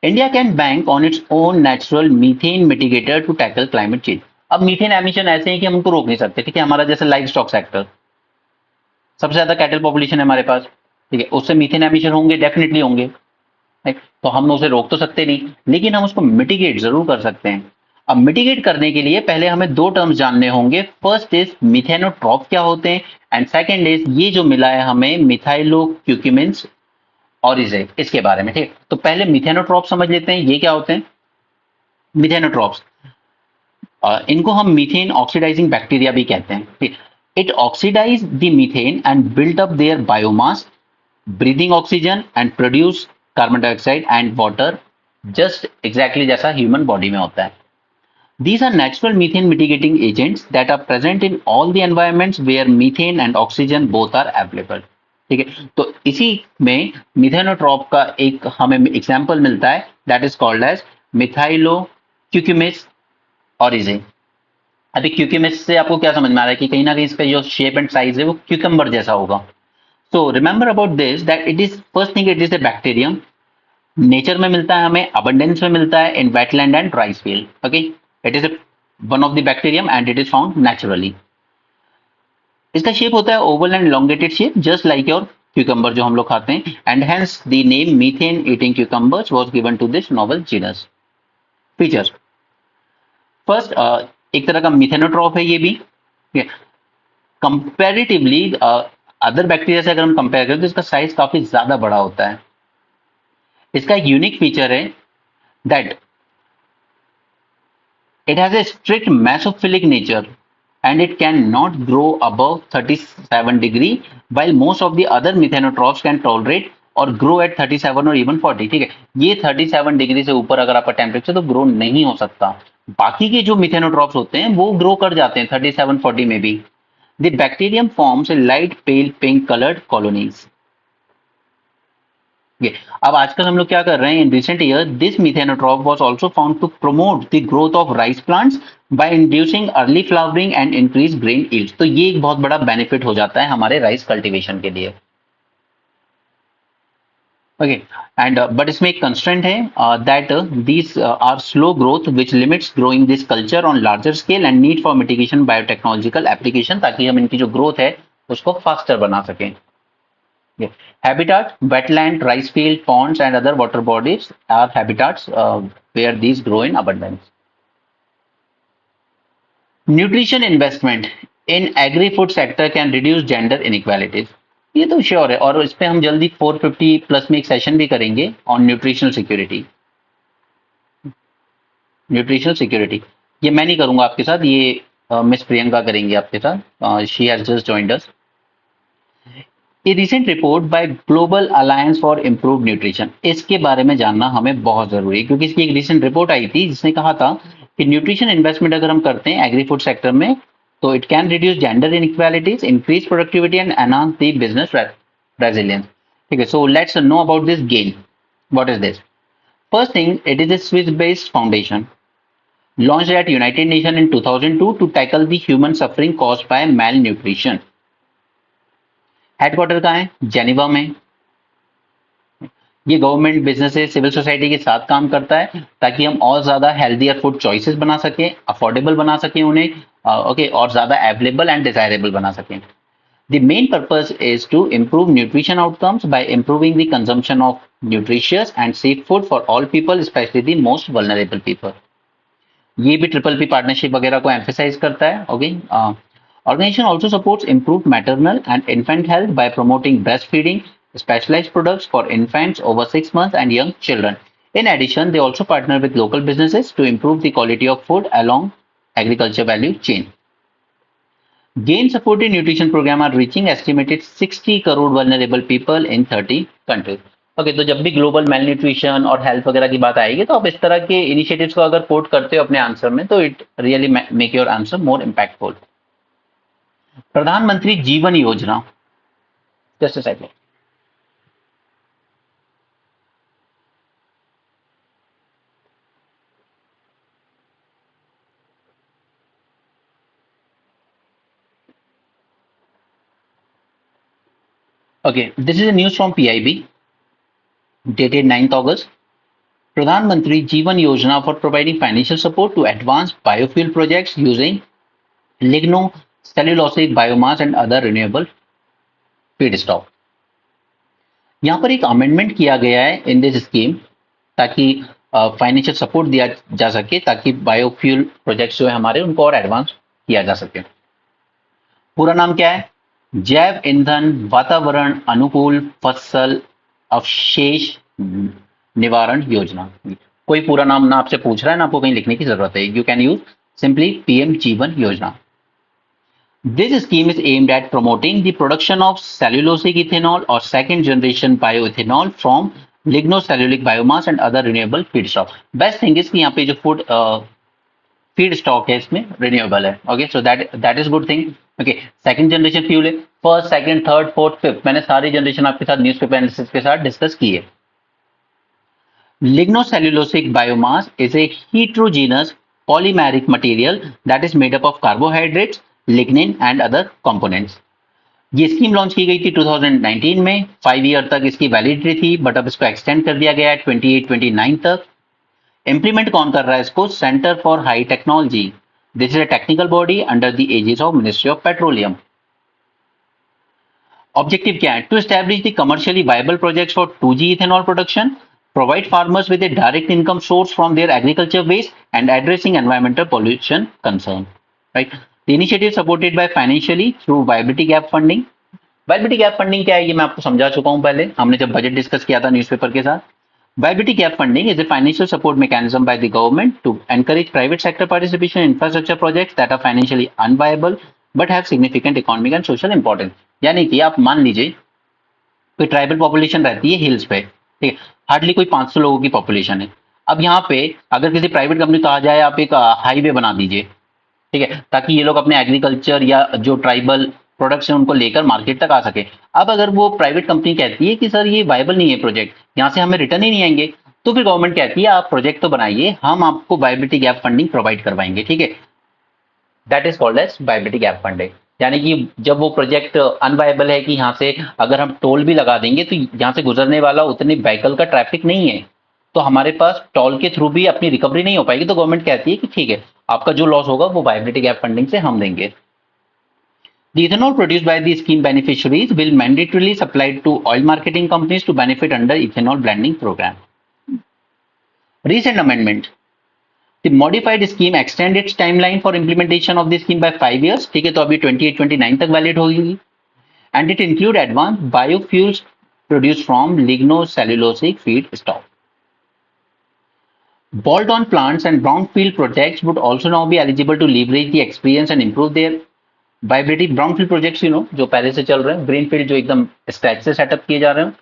India can bank on its own natural methane mitigator to tackle climate change. अब मीथेन एमिशन ऐसे है कि हम उनको रोक नहीं सकते. ठीक है, हमारा जैसे लाइव स्टॉक सेक्टर, सबसे ज्यादा कैटल पॉपुलेशन है हमारे पास, ठीक है, उससे मीथेन एमिशन होंगे, डेफिनेटली होंगे. तो हम उसे रोक तो सकते नहीं, लेकिन हम उसको मिटिगेट जरूर कर सकते हैं. अब मिटिगेट करने के लिए पहले हमें 2 टर्म्स जानने होंगे. फर्स्ट इज मिथेनोट्रॉप क्या होते हैं, एंड सेकंड इज ये जो मिला है हमें मिथाइलो क्यूक्यूमिन्स ऑरिजे, इसके बारे में. ठीक, तो पहले मिथेनोट्रॉप समझ लेते हैं, ये क्या होते हैं मिथेनोट्रॉप्स. इनको हम मीथेन ऑक्सीडाइजिंग बैक्टीरिया भी कहते हैं. ठीक, it oxidise the methane and build up their biomass, breathing oxygen and produce carbon dioxide and water, just exactly जैसा ह्यूमन बॉडी में होता है. These are natural methane mitigating agents that are present in all the environments where methane and oxygen both are available. ठीक है, तो इसी में मिथेनोट्रॉप का एक हमें एग्जांपल मिलता है, दैट इज कॉल्ड एज मिथाइलो क्यूक्यूमिस ऑरिजे. अभी क्यूक्यूमिस से आपको क्या समझ में आ रहा है कि कहीं ना कहीं इसका जो शेप एंड साइज है वो क्यूकम्बर जैसा होगा. So remember about this that it is first thing, it is a bacterium, nature में मिलता है हमें, अबंडेंस में मिलता है in wetland and rice field. Okay, it is one of the bacterium and it is found naturally. इसका शेप होता है oval and elongated shape, just like your cucumber जो हम लोग खाते हैं, and hence the name methane eating cucumbers was given to this novel genus. Features, first एक तरह का मिथेनोट्रॉप है ये भी. कंपैरेटिवली अदर बैक्टीरिया से अगर हम कंपेयर करें तो इसका साइज काफी ज्यादा बड़ा होता है. इसका एक यूनिक फीचर है that it has a strict mesophilic nature and it cannot grow above 37 degree while most of the other methanotrophs can tolerate और ग्रो एट 37 और इवन 40. ठीक है, ये 37 डिग्री से ऊपर अगर आपका टेम्परेचर तो ग्रो नहीं हो सकता. बाकी के जो मिथेनोट्रॉप्स होते हैं वो ग्रो कर जाते हैं 37-40 में भी. The bacterium forms a light pale pink coloured colonies. अब आजकल हम लोग क्या कर रहे हैं, in recent year this methanotroph was also found to promote the growth of rice plants by inducing early flowering and increase grain yield. तो ये एक बहुत बड़ा बेनिफिट हो जाता है हमारे राइस कल्टीवेशन के लिए. ओके एंड बट इसमें एक कंस्ट्रेंट है that these are slow growth which limits growing this culture on larger scale and need for mitigation biotechnological application, ताकि हम इनकी जो ग्रोथ है उसको फास्टर बना सकें. Habitat, wetland, rice field, ponds and other water bodies are habitats where these grow in abundance. Nutrition investment in agri-food sector can reduce gender inequalities. ये तो श्योर है और इस पे हम जल्दी 450 प्लस में एक सेशन भी करेंगे on nutritional security. Nutritional security ये मैं नहीं करूंगा आपके साथ, ये मिस प्रियंका करेंगे आपके साथ. She has just joined us. A recent report by global alliance for improve nutrition, इसके बारे में जानना हमें बहुत जरूरी है क्योंकि इसकी एक रिसेंट रिपोर्ट आई थी जिसने कहा था कि न्यूट्रिशन इन्वेस्टमेंट अगर हम करते हैं एग्री फूड सेक्टर में तो it can reduce gender inequalities, increase productivity and enhance the business resilience. ठीक है, so let's know about this gain. What is this? First thing, it is a Swiss based foundation launched at United Nations in 2002 to tackle the human suffering caused by malnutrition. Headquarter कहाँ है? जेनेवा में. ये गवर्नमेंट, बिजनेसेस, सिविल सोसाइटी के साथ काम करता है ताकि हम और ज्यादा हेल्दियर फूड चॉइसेस बना सकें, अफोर्डेबल बना सकें उन्हें, ओके, और ज्यादा अवेलेबल एंड डिजायरेबल बना सकें. The main purpose is to improve nutrition outcomes by improving the consumption of nutritious and safe food for all people, especially the most vulnerable people. ये भी ट्रिपल पी पार्टनरशिप वगैरह को एम्फेसाइज करता है. Okay, organization also supports improved maternal and infant health by promoting breastfeeding, specialized products for infants over 6 months and young children. In addition, they also partner with local businesses to improve the quality of food along agriculture value chain. GAIN supported nutrition program are reaching estimated 60 crore vulnerable people in 30 countries. Okay, तो जब भी ग्लोबल मेल न्यूट्रिशन और हेल्थ वगैरह की बात आएगी तो आप इस तरह के इनिशिएटिव्स को अगर कोट करते हो अपने आंसर में तो it really make your answer more impactful. प्रधानमंत्री जीवन योजना, just a second. Okay, this is a news from PIB dated 9th August. Pradhan Mantri Jeevan Yojana for providing financial support to advanced biofuel projects using ligno, cellulosic biomass and other renewable feedstock. यहाँ पर एक अमेंडमेंट किया गया है इन दिस स्कीम ताकि फाइनेंशियल सपोर्ट दिया जा सके ताकि बायोफ्यूल प्रोजेक्ट्स जो है हमारे उनको और एडवांस किया जा सके. पूरा नाम क्या है? जैव ईंधन वातावरण अनुकूल फसल अवशेष निवारण योजना. कोई पूरा नाम ना आपसे पूछ रहा है ना आपको कहीं लिखने की जरूरत है. You can use simply PM जीवन योजना. This scheme is aimed at promoting the production of cellulosic ethanol or second generation bioethanol from lignocellulosic biomass and other renewable feedstock. Best thing is कि यहाँ पे जो फूड फीड स्टॉक है इसमें रिन्यूएबल है. Okay, so that is good thing. Okay, second generation fuel है. First, second, third, fourth, fifth, मैंने सारी जनरेशन आपके साथ न्यूज़पेपर एनालिसिस के साथ डिस्कस की है. Lignocellulosic biomass is a heterogeneous polymeric material that is made up of carbohydrates, lignin and other components. ये स्कीम लॉन्च की गई थी 2019 में. 5 ईयर तक इसकी वैलिडिटी थी बट अब इसको एक्सटेंड कर दिया गया है 28-29 तक. इंप्लीमेंट कौन कर रहा है इसको? Centre for high technology. This is a technical body under the aegis of ministry of petroleum. Objective क्या है? To establish the commercially viable projects for 2G ethanol production, provide farmers with a direct income source from their agriculture waste and addressing environmental pollution concern. Right? The initiative supported by financially through viability gap funding. Viability gap funding क्या है ये मैं आपको समझा चुका हूं पहले, हमने जब बजट डिस्कस किया था न्यूज़पेपर के साथ. Viability gap funding is a financial support mechanism by the government to encourage private sector participation in infrastructure projects that are financially unviable but have significant economic and social importance. यानी कि आप मान लीजिए कोई ट्राइबल पॉपुलेशन रहती है हिल्स पे, ठीक है, हार्डली कोई 500 लोगों की पॉपुलेशन है। अब यहाँ पे अगर किसी प्राइवेट कंपनी कहा जाए आप एक हाईवे बना दीजिए, ठीक है, ताकि ये लोग अपने एग्रीकल्चर या जो ट्राइबल प्रोडक्ट्स हैं उनको लेकर मार्केट तक आ सके। अब अगर वो प्राइवेट कंपनी कहती है कि सर ये वायबल नहीं है प्रोजेक्ट, यहाँ से हमें रिटर्न ही नहीं आएंगे, तो फिर गवर्नमेंट कहती है आप प्रोजेक्ट तो बनाइए, हम आपको वायबिलिटी गैप फंडिंग प्रोवाइड करवाएंगे, ठीक है। That is called as viability gap funding. यानी कि जब वो प्रोजेक्ट अनवायबल है कि यहाँ से अगर हम टोल भी लगा देंगे तो यहाँ से गुजरने वाला उतने व्हीकल का ट्रैफिक नहीं है, तो हमारे पास टोल के थ्रू भी अपनी रिकवरी नहीं हो पाएगी, तो गवर्नमेंट कहती है कि ठीक है आपका जो लॉस होगा वो वायबिलिटी गैप फंडिंग से हम देंगे। The ethanol produced by the scheme beneficiaries will mandatorily supplied to oil marketing companies to benefit under ethanol blending program. Recent amendment. The modified scheme extend its timeline for implementation of the scheme by 5 years. ठीक है, तो अभी 28-29 तक वैलिड होगी। And it include advanced biofuels produced from lignocellulosic feedstock. Bolt-on plants and brownfield projects would also now be eligible to leverage the experience and improve their viability. Brownfield projects, जो पहले से चल रहे हैं, ग्रीनफील्ड जो एकदम स्क्रैच से सेटअप किए जा रहे हैं,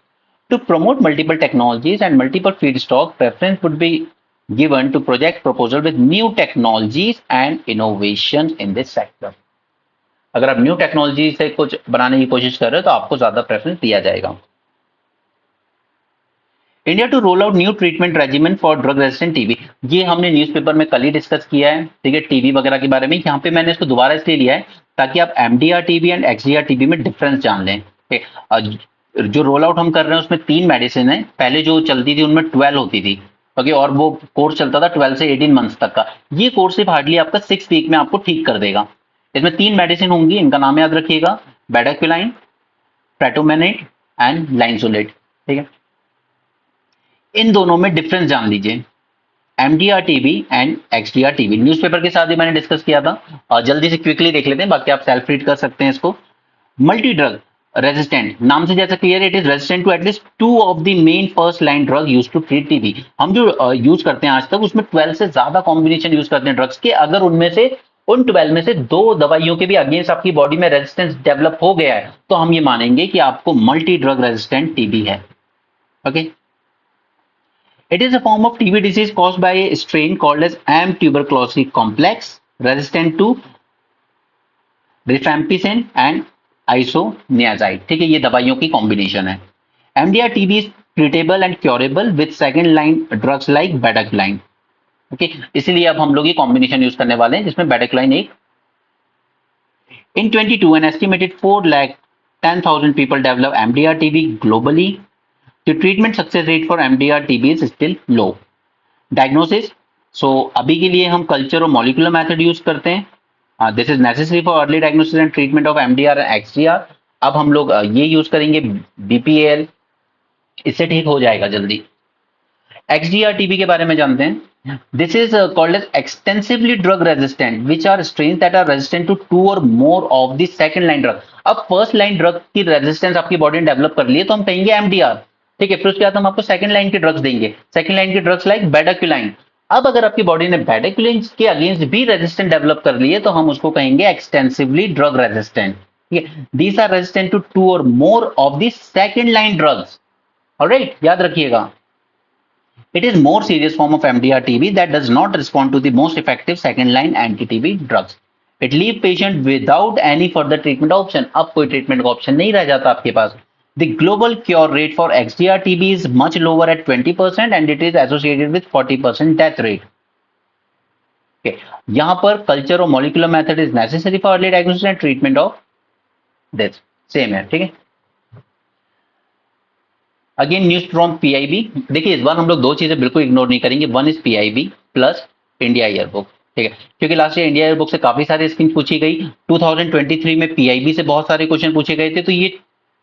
to promote multiple technologies and multiple feedstock, preference would be given to project proposal with new technologies and innovations in this sector. अगर आप न्यू टेक्नोलॉजी से कुछ बनाने की कोशिश कर रहे हो तो आपको ज्यादा प्रेफरेंस दिया जाएगा। India to roll out new treatment regimen for drug resistant TB. ये हमने न्यूज़पेपर में कल ही डिस्कस किया है, ठीक है, टीबी वगैरह के बारे में। यहाँ पे मैंने इसको दोबारा इसलिए लिया है ताकि आप MDR TB and XDR TB में डिफरेंस जान लें। जो रोल आउट हम कर रहे हैं उसमें 3 मेडिसिन है, पहले जो चलती थी उनमें 12 होती थी, ओके, और वो कोर्स चलता था 12 से 18 मंथ्स तक का। ये कोर्स सिर्फ हार्डली आपका 6 वीक में आपको ठीक कर देगा। इसमें 3 मेडिसिन होंगी, इनका नाम याद रखिएगा, बेडाक्विलाइन, प्रेटोमेनेट एंड लाइनसोलेट, ठीक है। इन दोनों में डिफरेंस जान लीजिए, MDR TB and XDR TB. Newspaper के साथ भी मैंने डिस्कस किया था, और जल्दी से क्विकली देख लेते हैं, बाकी आप सेल्फ रीड कर सकते हैं इसको। मल्टी ड्रग रेजिस्टेंट, नाम से जैसा clear, it is resistant to at least 2 of the main first line drug use to treat TB. हम जो यूज करते हैं आज तक उसमें 12 से ज्यादा कॉम्बिनेशन यूज करते हैं ड्रग्स के। अगर उनमें से उन 12 में से 2 दवाइयों के भी अगेंस्ट आपकी बॉडी में रेजिस्टेंस डेवलप हो गया है तो हम ये मानेंगे कि आपको मल्टी ड्रग रेजिस्टेंट टीबी है, okay. It is a form of TB disease caused by a strain called as M. tuberculosis complex, resistant to rifampicin and isoniazid, ठीक है, ये दवाइयों की कॉम्बिनेशन है। MDR TB is treatable and curable with second line drugs like bedaquiline, okay, इसीलिए अब हम लोग ये कॉम्बिनेशन यूज करने वाले हैं जिसमें बेडाक्विलाइन एक। In 22, an estimated 4,10,000 people develop MDR TB globally. The treatment success rate for MDR TB is still low. Diagnosis, so अभी के लिए हम कल्चर और मॉलिकुलर मेथड यूज करते हैं। This is necessary for early diagnosis and treatment of MDR and XDR। अब हम लोग ये यूज करेंगे BPAL, इससे ठीक हो जाएगा जल्दी। XDR TB के बारे में जानते हैं। This is called as extensively drug resistant, which are strains that are resistant to 2 or more of the second line drug. अब फर्स्ट लाइन ड्रग की रेजिस्टेंस आपकी बॉडी ने डेवलप कर ली है तो हम कहेंगे MDR, ठीक है। फिर उसके बाद हम आपको सेकंड लाइन के ड्रग्स देंगे, सेकंड लाइन के ड्रग्स लाइक बेडाक्विलाइन। अब अगर आपकी बॉडी ने बेडाक्विलाइन के अगेंस्ट भी रेजिस्टेंट डेवलप कर लिए तो हम उसको कहेंगे एक्सटेंसिवली ड्रग रेजिस्टेंट, ठीक है। दीज आर रेजिस्टेंट टू 2 और more of the second line drugs, alright, याद रखिएगा। It is more serious form of MDR TB that does not respond to the most effective second line anti-TB drugs. It leave patient without any further treatment option. अब कोई ट्रीटमेंट का ऑप्शन नहीं रह जाता आपके पास। The global cure rate for XDR TB is much lower at 20% and it is associated with 40% death rate. Okay. यहाँ पर कल्चर और molecular method is necessary for early diagnosis and treatment of this, same है, ठीक है। Again news from PIB। देखिए इस बार हम लोग 2 चीजें बिल्कुल इग्नोर नहीं करेंगे, one is PIB plus India year book, ठीक है, क्योंकि last year India year book से काफी सारी स्कीम पूछी गई। 2023 में PIB से बहुत सारे क्वेश्चन पूछे गए थे, तो ये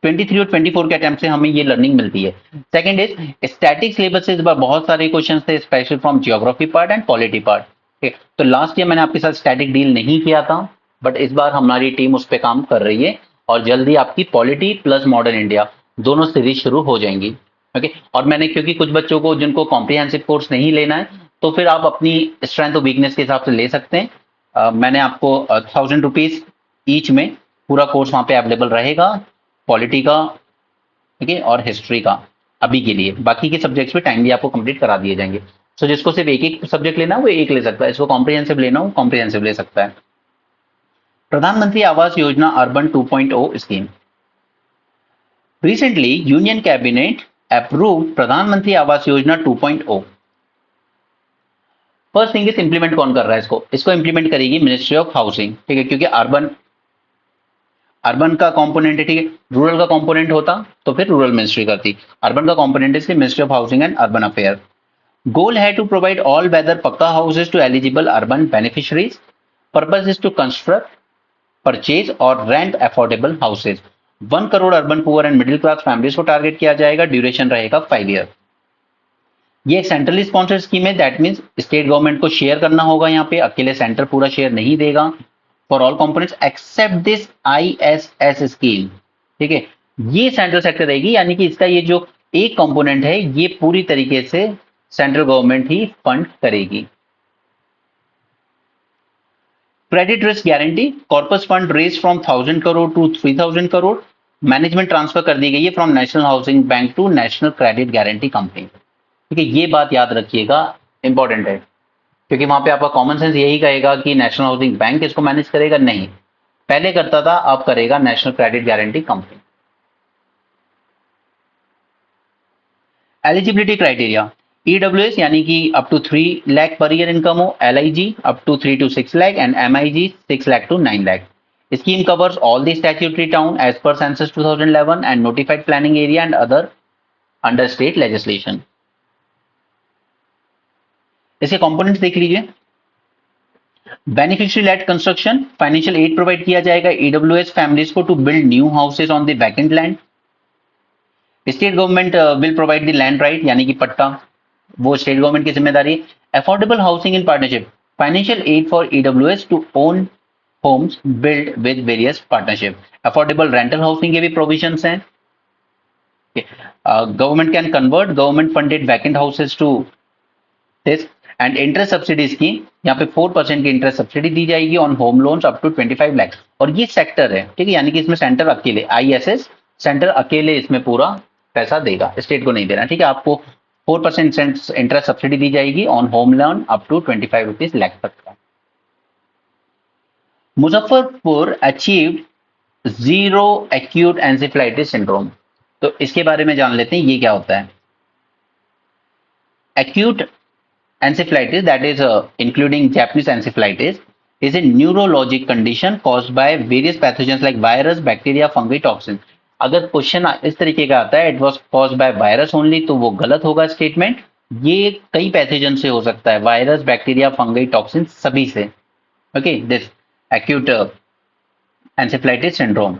23 और 24 के अटेम्प्ट से हमें ये लर्निंग मिलती है। सेकंड इज स्टैटिक सिलेबस से इस बार बहुत सारे क्वेश्चन थे, special from geography part and polity part, ठीक है। तो लास्ट ईयर मैंने आपके साथ स्टैटिक डील नहीं किया था, बट इस बार हमारी टीम उस पर काम कर रही है और जल्दी आपकी पॉलिटी प्लस मॉडर्न इंडिया दोनों सीरीज शुरू हो जाएंगी। ओके। और मैंने क्योंकि कुछ बच्चों को जिनको कॉम्प्रिहेंसिव कोर्स नहीं लेना है, तो फिर आप अपनी स्ट्रेंथ और वीकनेस के हिसाब से ले सकते हैं। मैंने आपको 1000 रुपीज ईच में पूरा कोर्स वहां पे अवेलेबल रहेगा, पॉलिटी का, ठीक है, और हिस्ट्री का अभी के लिए। बाकी के सब्जेक्ट्स पे टाइमली आपको कंप्लीट करा दिए जाएंगे। सो जिसको सिर्फ एक एक सब्जेक्ट लेना है वो एक ले सकता है, इसको कॉम्प्रिहेंसिव लेना हो कॉम्प्रिहेंसिव ले सकता है। प्रधानमंत्री Awas Yojana urban 2.0 scheme. Recently, Union Cabinet approved प्रधानमंत्री Awas Yojana 2.0। First thing is implement कौन कर रहा है इसको? इसको इंप्लीमेंट करेगी मिनिस्ट्री ऑफ हाउसिंग, ठीक है, क्योंकि अर्बन अर्बन का कंपोनेंट है, ठीक है। रूरल का कंपोनेंट होता तो फिर रूरल मिनिस्ट्री करती, अर्बन का कंपोनेंट इसलिए ministry of housing and urban affair. Goal है to provide all weather pucca houses to eligible urban beneficiaries. Purpose is to construct, purchase और rent affordable houses. 1 crore urban poor and middle class families को टारगेट किया जाएगा। ड्यूरेशन रहेगा 5 ईयर। ये एक सेंट्रली स्पॉन्सर्ड स्कीम है, दैट मीन्स स्टेट गवर्नमेंट को शेयर करना होगा यहाँ पे, अकेले सेंटर पूरा शेयर नहीं देगा। For all components except this ISS scheme, ठीक है। ये सेंट्रल सेक्टर रहेगी, यानी कि इसका ये जो एक कंपोनेंट है ये पूरी तरीके से सेंट्रल गवर्नमेंट ही फंड करेगी। Credit risk guarantee, corpus fund raise from 1000 crore to 3000 crore. Management transfer कर दी गई है from national housing bank to national credit guarantee company, ठीक है। ये बात याद रखिएगा, इंपॉर्टेंट है, क्योंकि वहां पे आपका कॉमन सेंस यही कहेगा कि नेशनल हाउसिंग बैंक इसको मैनेज करेगा, नहीं, पहले करता था, अब करेगा national credit guarantee company. Eligibility criteria, EWS यानी कि up to 3 lakh per year income हो, LIG up to 3 to 6 lakh and MIG 6 lakh to 9 lakh. Scheme covers all the statutory town as per census 2011 and notified planning area and other under state legislation। इसके कंपोनेंट्स देख लीजिए। Beneficiary led construction, financial aid provide किया जाएगा EWS फैमिलीज को to build new houses on the vacant land. State government will provide the land right, यानी कि पट्टा, वो स्टेट गवर्नमेंट की जिम्मेदारी है। Affordable housing in partnership, financial aid for EWS to own homes build with various partnership. Affordable rental housing के भी प्रोविजंस हैं। Government can convert government funded vacant houses to this and interest subsidy scheme, यहाँ पे 4% की इंटरेस्ट सब्सिडी दी जाएगी on home loans up to 25 lakh. और ये सेक्टर है, ठीक है, यानी कि इसमें सेंटर अकेले, ISS सेंटर अकेले इसमें पूरा पैसा देगा, स्टेट को नहीं देना, ठीक है। आपको 4% इंटरेस्ट सब्सिडी दी जाएगी on home loan up to 25 rupees lakh तक का। Muzaffarpur achieved 0 acute encephalitis syndrome. तो इसके बारे में जान लेते हैं, ये क्या होता है। Acute encephalitis, that is including Japanese encephalitis, is a neurologic condition caused by various pathogens like virus, bacteria, fungi, toxin। अगर क्वेश्चन इस तरीके का आता है, it was cause by virus only, तो वो गलत होगा स्टेटमेंट। ये कई पैथोजन से हो सकता है, वायरस, बैक्टीरिया, फंगी, टॉक्सिन, सभी से। Okay, this acute encephalitis syndrome,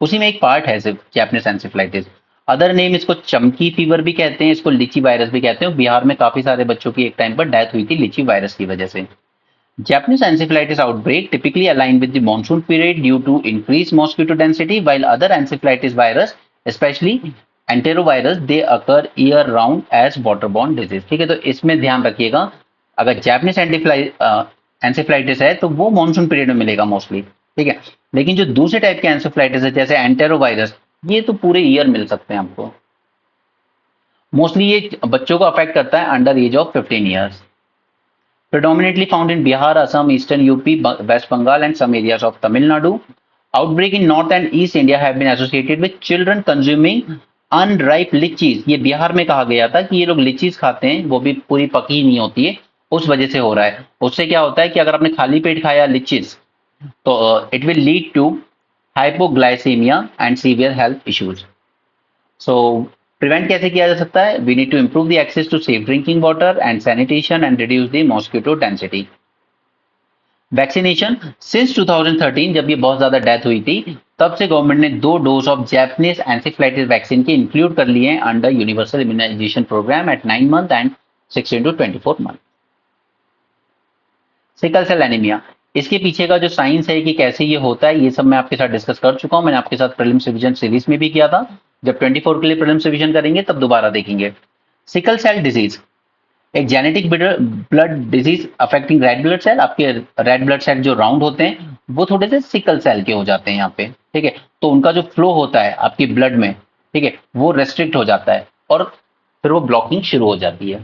उसी में एक पार्ट है सिर्फ जैपनीज एंसेफेलाइटिस। अदर नेम इसको चमकी फीवर भी कहते हैं, इसको लिची वायरस भी कहते हैं। बिहार में काफी सारे बच्चों की एक टाइम पर डेथ हुई थी लिची वायरस की वजह से। Japanese encephalitis outbreak typically align with the monsoon period due to increased mosquito density, while other encephalitis virus, especially enterovirus, they occur year round as waterborne disease। ठीक है, तो इसमें ध्यान रखिएगा, अगर जैपनीज एंसेफेलाइटिस है तो वो मॉनसून पीरियड में मिलेगा मोस्टली, ठीक है। लेकिन जो दूसरे टाइप के एंसेफेलाइटिस है जैसे एंटेरोवायरस, ये तो पूरे ईयर मिल सकते हैं आपको। मोस्टली ये बच्चों को अफेक्ट करता है under as of 15 years. Predominantly found in Bihar, Assam, Eastern UP, West Bengal and some areas of Tamil Nadu. Outbreak in North and East India have been associated with children consuming unripe lychees। ये बिहार में कहा गया था कि ये लोग लिचीज खाते हैं, वो भी पूरी पकी नहीं होती है, उस वजह से हो रहा है। उससे क्या होता है कि अगर आपने खाली पेट खाया लिचीज तो it will lead to hypoglycaemia and severe health issues. So prevent कैसे किया जा सकता है? We need to improve the access to safe drinking water and sanitation and reduce the mosquito density. Vaccination, since 2013 जब ये बहुत ज्यादा डेथ हुई थी, तब से गवर्नमेंट ने 2 dose of Japanese encephalitis vaccine के इंक्लूड कर लिए हैं under universal immunisation programme at 9 month and 16 to 24 month. Sickle cell anaemia, इसके पीछे का जो साइंस है कि कैसे ये होता है, ये सब मैं आपके साथ डिस्कस कर चुका हूं। मैंने आपके साथ प्रीलिम्स रिवीजन सीरीज में भी किया था, जब 24 के लिए प्रीलिम्स रिवीजन करेंगे तब दोबारा देखेंगे। सिकल सेल डिजीज एक genetic blood disease affecting red blood cell. आपके रेड ब्लड सेल जो राउंड होते हैं वो थोड़े से सिकल सेल के हो जाते हैं यहाँ पे, ठीक है। तो उनका जो फ्लो होता है आपकी ब्लड में, ठीक है, वो रेस्ट्रिक्ट हो जाता है और फिर वो ब्लॉकिंग शुरू हो जाती है,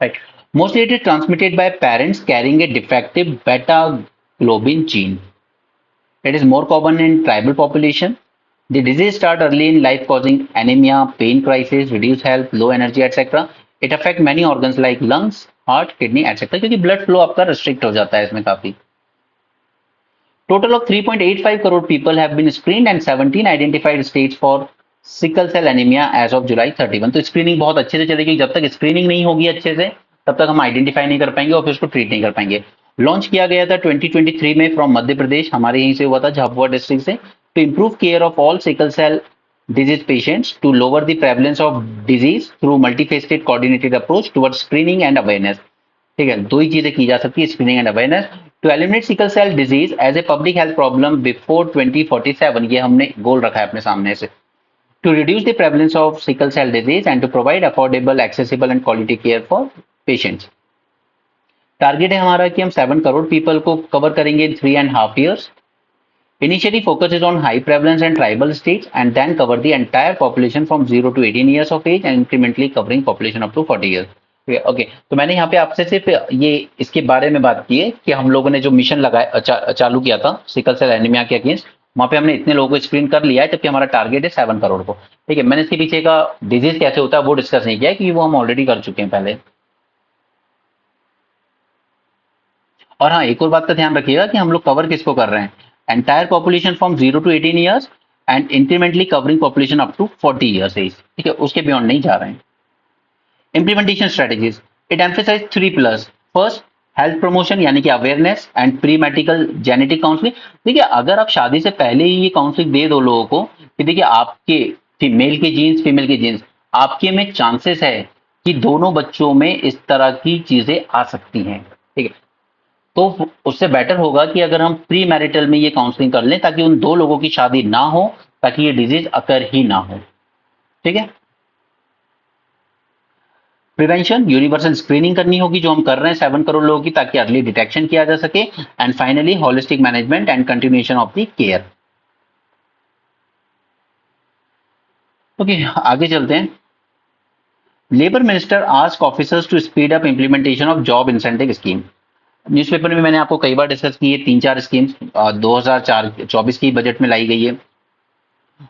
right. Mostly it is transmitted by parents carrying a defective beta globin gene. It is more common in tribal population. The disease start early in life causing anemia, pain crisis, reduced health, low energy, etc. It affect many organs like lungs, heart, kidney, etc. क्योंकि blood flow आपका restrict हो जाता है इसमें काफी। Total of 3.85 crore people have been screened and 17 identified states for sickle cell anemia as of July 31. तो स्क्रीनिंग बहुत अच्छे से चलेगी। जब तक स्क्रीनिंग नहीं होगी अच्छे से तब तक हम आइडेंटिफाई नहीं कर पाएंगे और फिर उसको ट्रीट नहीं कर पाएंगे। लॉन्च किया गया था 2023 में फ्रॉम मध्य प्रदेश, हमारे यहीं से हुआ था झाबुआ डिस्ट्रिक्ट से, to improve care of all sickle cell disease patients, to lower the prevalence of disease through multifaceted coordinated approach towards screening and awareness। ठीक है, दो ही चीजें की जा सकती है, screening and awareness. To eliminate sickle cell disease as a public health problem before 2047, ये हमने गोल रखा है अपने सामने से। To reduce the prevalence of sickle cell disease and to provide affordable, accessible and quality care for patients. Target है हमारा कि हम 7 करोड़ पीपल को कवर करेंगे इन 3.5 years। Initially focuses on high prevalence and tribal states and then cover the entire population from 0 to 18 years of age and incrementally covering population up to 40 years। Okay, तो मैंने यहाँ पे आपसे सिर्फ ये इसके बारे में बात की है कि हम लोगों ने जो मिशन लगाया चालू किया था सिकल सेल एनीमिया के अगेंस्ट, वहां पे हमने इतने लोगों को स्क्रीन कर लिया है, जबकि हमारा टारगेट है 7 करोड़ को। ठीक है, मैंने इसके पीछे का डिजीज कैसे होता है वो डिस्कस नहीं किया है, क्योंकि वो हम ऑलरेडी कर चुके हैं पहले। और हाँ, एक और बात का ध्यान रखिएगा कि हम लोग कवर किसको कर रहे हैं, entire population from 0 to 18 years and incrementally covering population up to 40 years age. ठीक है, उसके बियॉन्ड नहीं जा रहे हैं। Implementation strategies, it emphasise 3 pillars। First, health promotion यानी कि awareness and pre medical genetic counselling. देखिए, अगर आप शादी से पहले ही ये काउंसलिंग दे दो लोगों को कि देखिए आपके मेल के जीन्स, फीमेल के जीन्स, आपके में चांसेस है कि दोनों बच्चों में इस तरह की चीजें आ सकती हैं, ठीक है, तो उससे बेटर होगा कि अगर हम प्री मैरिटल में ये काउंसलिंग कर लें ताकि उन दो लोगों की शादी ना हो, ताकि ये डिजीज अकर ही ना हो। ठीक है, प्रिवेंशन, यूनिवर्सल स्क्रीनिंग करनी होगी जो हम कर रहे हैं 7 करोड़ लोगों की, ताकि अर्ली डिटेक्शन किया जा सके। And finally holistic management and continuation of the care. Okay, आगे चलते हैं। Labour minister ask officers to speed up implementation of job incentive scheme. Newspaper में मैंने आपको कई बार डिस्कस की है, 3-4 स्कीम्स 2024 की बजट में लाई गई है।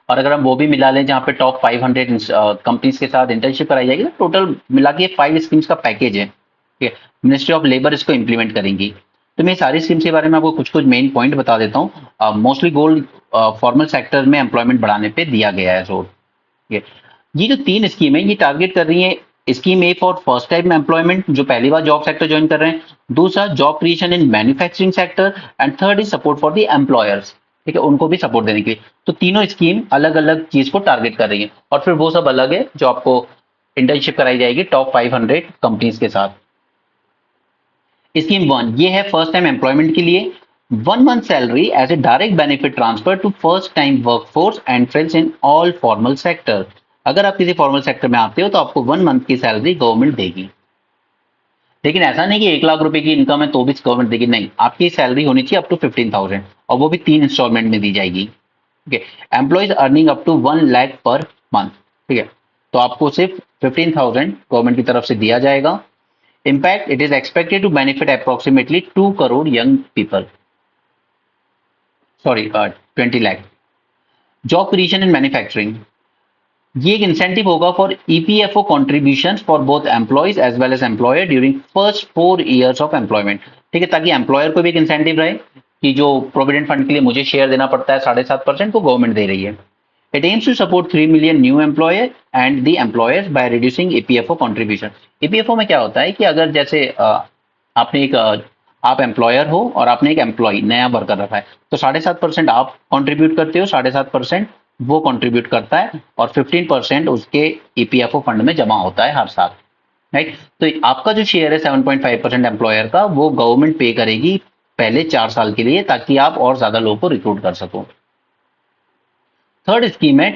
और अगर हम वो भी मिला लें जहां पे टॉप 500 कंपनीज के साथ इंटर्नशिप कराई जाएगी, तो टोटल मिला के 5 स्कीम्स का पैकेज है। ठीक है, मिनिस्ट्री ऑफ लेबर इसको इंप्लीमेंट करेंगी। तो मैं सारी स्कीम्स के बारे में आपको कुछ कुछ मेन पॉइंट बता देता हूँ। मोस्टली गोल फॉर्मल सेक्टर में एम्प्लॉयमेंट बढ़ाने पे दिया गया है जोर। ये जो 3 स्कीम है ये टारगेट कर रही है, scheme A for first time employment, जो पहली बार जॉब सेक्टर ज्वाइन कर रहे हैं। दूसरा, job creation in manufacturing sector. And third is support for the employers. ठीक है, उनको भी सपोर्ट देने के लिए। तो तीनों स्कीम अलग अलग चीज को टारगेट कर रही है, और फिर वो सब अलग है जो आपको इंटर्नशिप कराई जाएगी टॉप 500 कंपनीज के साथ। स्कीम 1 ये है फर्स्ट टाइम एम्प्लॉयमेंट के लिए। 1 month salary as a direct benefit transfer to first time workforce and fills in all formal sector. अगर आप किसी फॉर्मल सेक्टर में आते हो तो आपको 1 month की सैलरी गवर्नमेंट देगी। लेकिन ऐसा नहीं कि 1 लाख रुपए की इनकम है तो भी गवर्नमेंट देगी, नहीं, आपकी सैलरी होनी चाहिए अप टू 15,000, और वो भी 3 इंस्टॉलमेंट में दी जाएगी। ठीक है, employees earning up to 1 lakh per month. ठीक है, तो आपको सिर्फ 15,000 गवर्नमेंट की तरफ से दिया जाएगा। Impact, it is expected to benefit approximately 2 crore young people, sorry 20 lakh. Job creation in manufacturing, ये एक इंसेंटिव होगा for EPFO contribution for both employees as well as employer during first 4 years of employment. ठीक है, ताकि एम्प्लॉयर को भी एक इंसेंटिव रहे कि जो प्रोविडेंट फंड के लिए मुझे शेयर देना पड़ता है 7.5% को गवर्नमेंट दे रही है। It aims to support 3 million new employer and the employers by reducing EPFO contribution. EPFO में क्या होता है कि अगर जैसे आपने एक आप एम्प्लॉयर हो और आपने एक एम्प्लॉय नया वर्कर रखा है, तो 7.5% आप कंट्रीब्यूट करते हो, 7.5% वो कंट्रीब्यूट करता है, और 15% उसके ईपीएफओ फंड में जमा होता है हर साल, राइट। तो आपका जो शेयर है 7.5% एम्प्लॉयर का, वो गवर्नमेंट पे करेगी पहले 4 साल के लिए, ताकि आप और ज्यादा लोगों को रिक्रूट कर सको। थर्ड स्कीम है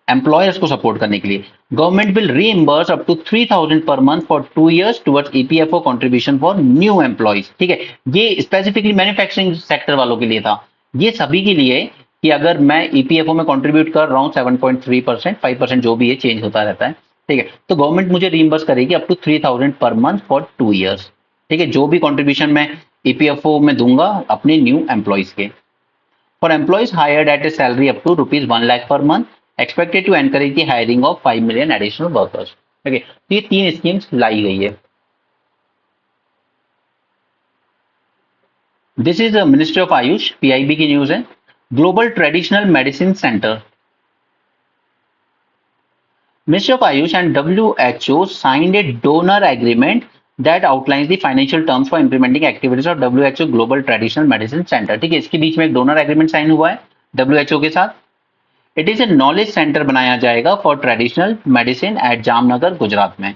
एम्प्लॉयर्स को सपोर्ट करने के लिए, government will reimburse up to 3000 per month for 2 years towards EPFO contribution for new employees. ठीक है, ये स्पेसिफिकली मैन्युफैक्चरिंग सेक्टर वालों के लिए था, ये सभी के लिए कि अगर मैं ईपीएफओ में कंट्रीब्यूट कर रहा हूँ 7.3%, 5% जो भी है चेंज होता रहता है। ठीक है, तो गवर्नमेंट मुझे रीइंबर्स करेगी up to 3000 per month for 2 years। ठीक है, जो भी कंट्रीब्यूशन मैं ईपीएफओ में दूंगा अपने न्यू एम्प्लॉयज के। For employees hired at a salary up to rupees 1 lakh per month, expected to encourage the hiring of 5 million additional workers। Okay, तो ये तीन स्कीम्स लाई गई है। This is ministry of Ayush, PIB की न्यूज है। Global traditional medicine centre, Ministry of Ayush and WHO signed a donor agreement that outlines the financial terms for implementing activities of WHO Global Traditional Medicine Center। ठीक है, इसके बीच में एक डोनर एग्रीमेंट साइन हुआ है WHO के साथ। It is a knowledge centre बनाया जाएगा for traditional medicine at Jamnagar, Gujarat में।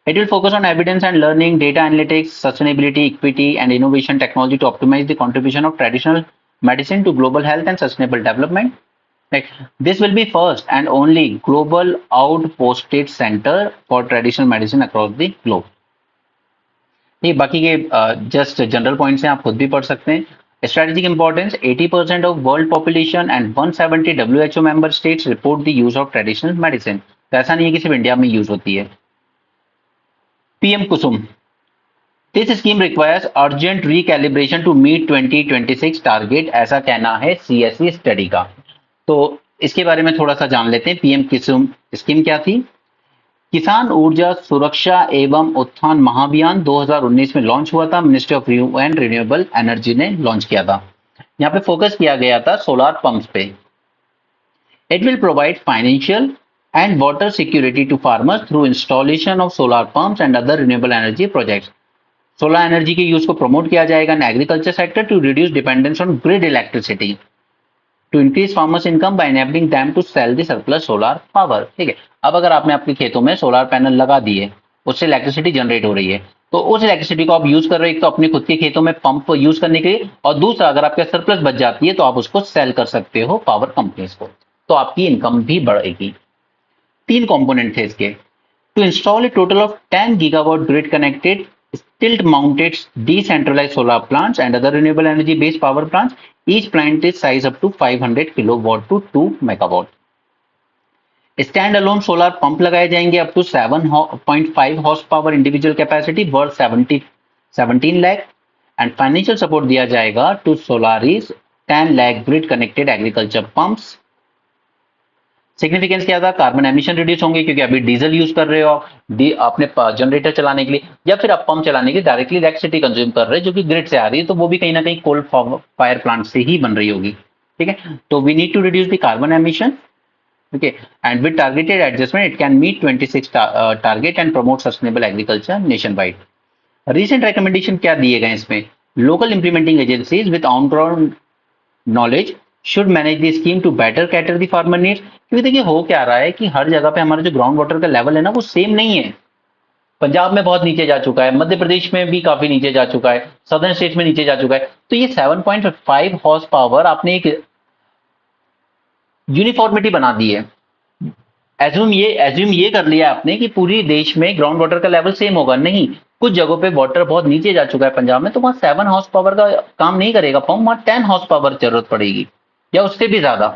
It will focus on evidence and learning, data analytics, sustainability, equity and innovation technology to optimise the contribution of traditional medicine to global health and sustainable development. Like, this will be first and only global outposted center for traditional medicine across the globe। ये बाकी के जस्ट जनरल पॉइंट्स हैं, आप खुद भी पढ़ सकते हैं। Strategic importance, 80% of world population and 170 WHO member status report the use of traditional medicine. तो ऐसा नहीं है कि सिर्फ इंडिया में यूज होती है। PM Kusum, this scheme requires urgent recalibration to meet 2026 target, ऐसा कहना है सीएससी स्टडी का। तो इसके बारे में थोड़ा सा जान लेते हैं। पीएम कुसुम स्कीम क्या थी? किसान ऊर्जा सुरक्षा एवं उत्थान महाअभियान 2019 में लॉन्च हुआ था, ministry of and renewable energy ने लॉन्च किया था। यहाँ पे फोकस किया गया था सोलर पंप्स पे। It will provide financial and water security to farmers through installation of solar pumps and other renewable energy projects. Solar energy के यूज को प्रमोट किया जाएगा in agriculture sector to reduce dependence on grid electricity, to increase farmers income by enabling them to sell the surplus solar power. ठीक है, अब अगर आपने आपके खेतों में सोलर पैनल लगा दिए, उससे इलेक्ट्रिसिटी जनरेट हो रही है, तो उस इलेक्ट्रिसिटी को आप यूज कर रहे हो, तो अपने खुद के खेतों में पंप यूज करने के लिए, और दूसरा अगर आपके सरप्लस बच जाती है तो आप उसको सेल कर सकते हो पावर कंपनीज को, तो आपकी इनकम भी बढ़ेगी। तीन कंपोनेंट थे इसके। To install a total of 10 gigawatt grid connected stilt mounted decentralized solar plants and other renewable energy based power plants, each plant is size up to 500 kilowatt to 2 megawatt। Stand alone solar pump लगाए जाएंगे up to 7.5 horse power individual capacity worth 17 lakh, and financial support दिया जाएगा to solarise 10 lakh grid connected agriculture pumps. Significance क्या था? कार्बन एमिशन रिड्यूस होंगे, क्योंकि अभी डीजल यूज कर रहे हो अपने जनरेटर चलाने के लिए, या फिर आप पंप चलाने के लिए डायरेक्टली इलेक्ट्रिसिटी कंज्यूम कर रहे हैं जो कि ग्रिड से आ रही है, तो वो भी कहीं ना कहीं कोल फायर प्लांट से ही बन रही होगी। ठीक है, तो we need to reduce the carbon emission. Okay, and with targeted adjustment, it can meet 26 target and promote sustainable agriculture nationwide। Recent recommendation क्या दिए गए इसमें? Local implementing agencies with on-ground knowledge should manage the scheme to better cater the farmer needs। क्योंकि देखिए हो क्या रहा है कि हर जगह पे हमारा जो ग्राउंड वाटर का लेवल है ना, वो सेम नहीं है। पंजाब में बहुत नीचे जा चुका है, मध्य प्रदेश में भी काफी नीचे जा चुका है, सदर्न स्टेट्स में नीचे जा चुका है। तो ये 7.5 हॉर्स पावर आपने एक यूनिफॉर्मिटी बना दी है। एज्यूम ये कर लिया आपने कि पूरी देश में ग्राउंड वाटर का लेवल सेम होगा, नहीं, कुछ जगहों पे वाटर बहुत नीचे जा चुका है पंजाब में, तो वहां 7 हॉर्स पावर का काम नहीं करेगा पंप, वहां 10 हॉर्स पावर जरूरत पड़ेगी या उससे भी ज्यादा।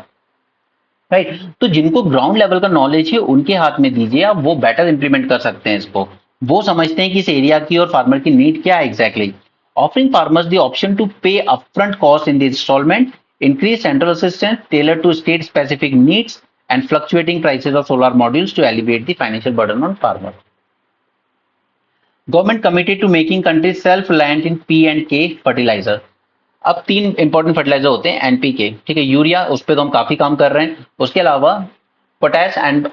राइट, तो जिनको ग्राउंड लेवल का नॉलेज है उनके हाथ में दीजिए, आप वो बेटर इंप्लीमेंट कर सकते हैं इसको। वो समझते हैं कि इस एरिया की और फार्मर की नीड क्या है exactly. Offering farmers the option to pay upfront cost in the instalment, increase central assistance tailored to state specific needs, and fluctuating prices of solar modules to alleviate the financial burden on farmers। Government committed to making countries self-reliant in P and K fertilizer। अब तीन इंपॉर्टेंट फर्टिलाइजर होते हैं एनपीके, ठीक है, यूरिया, उस पर तो हम काफी काम कर रहे हैं। उसके अलावा पोटैश एंड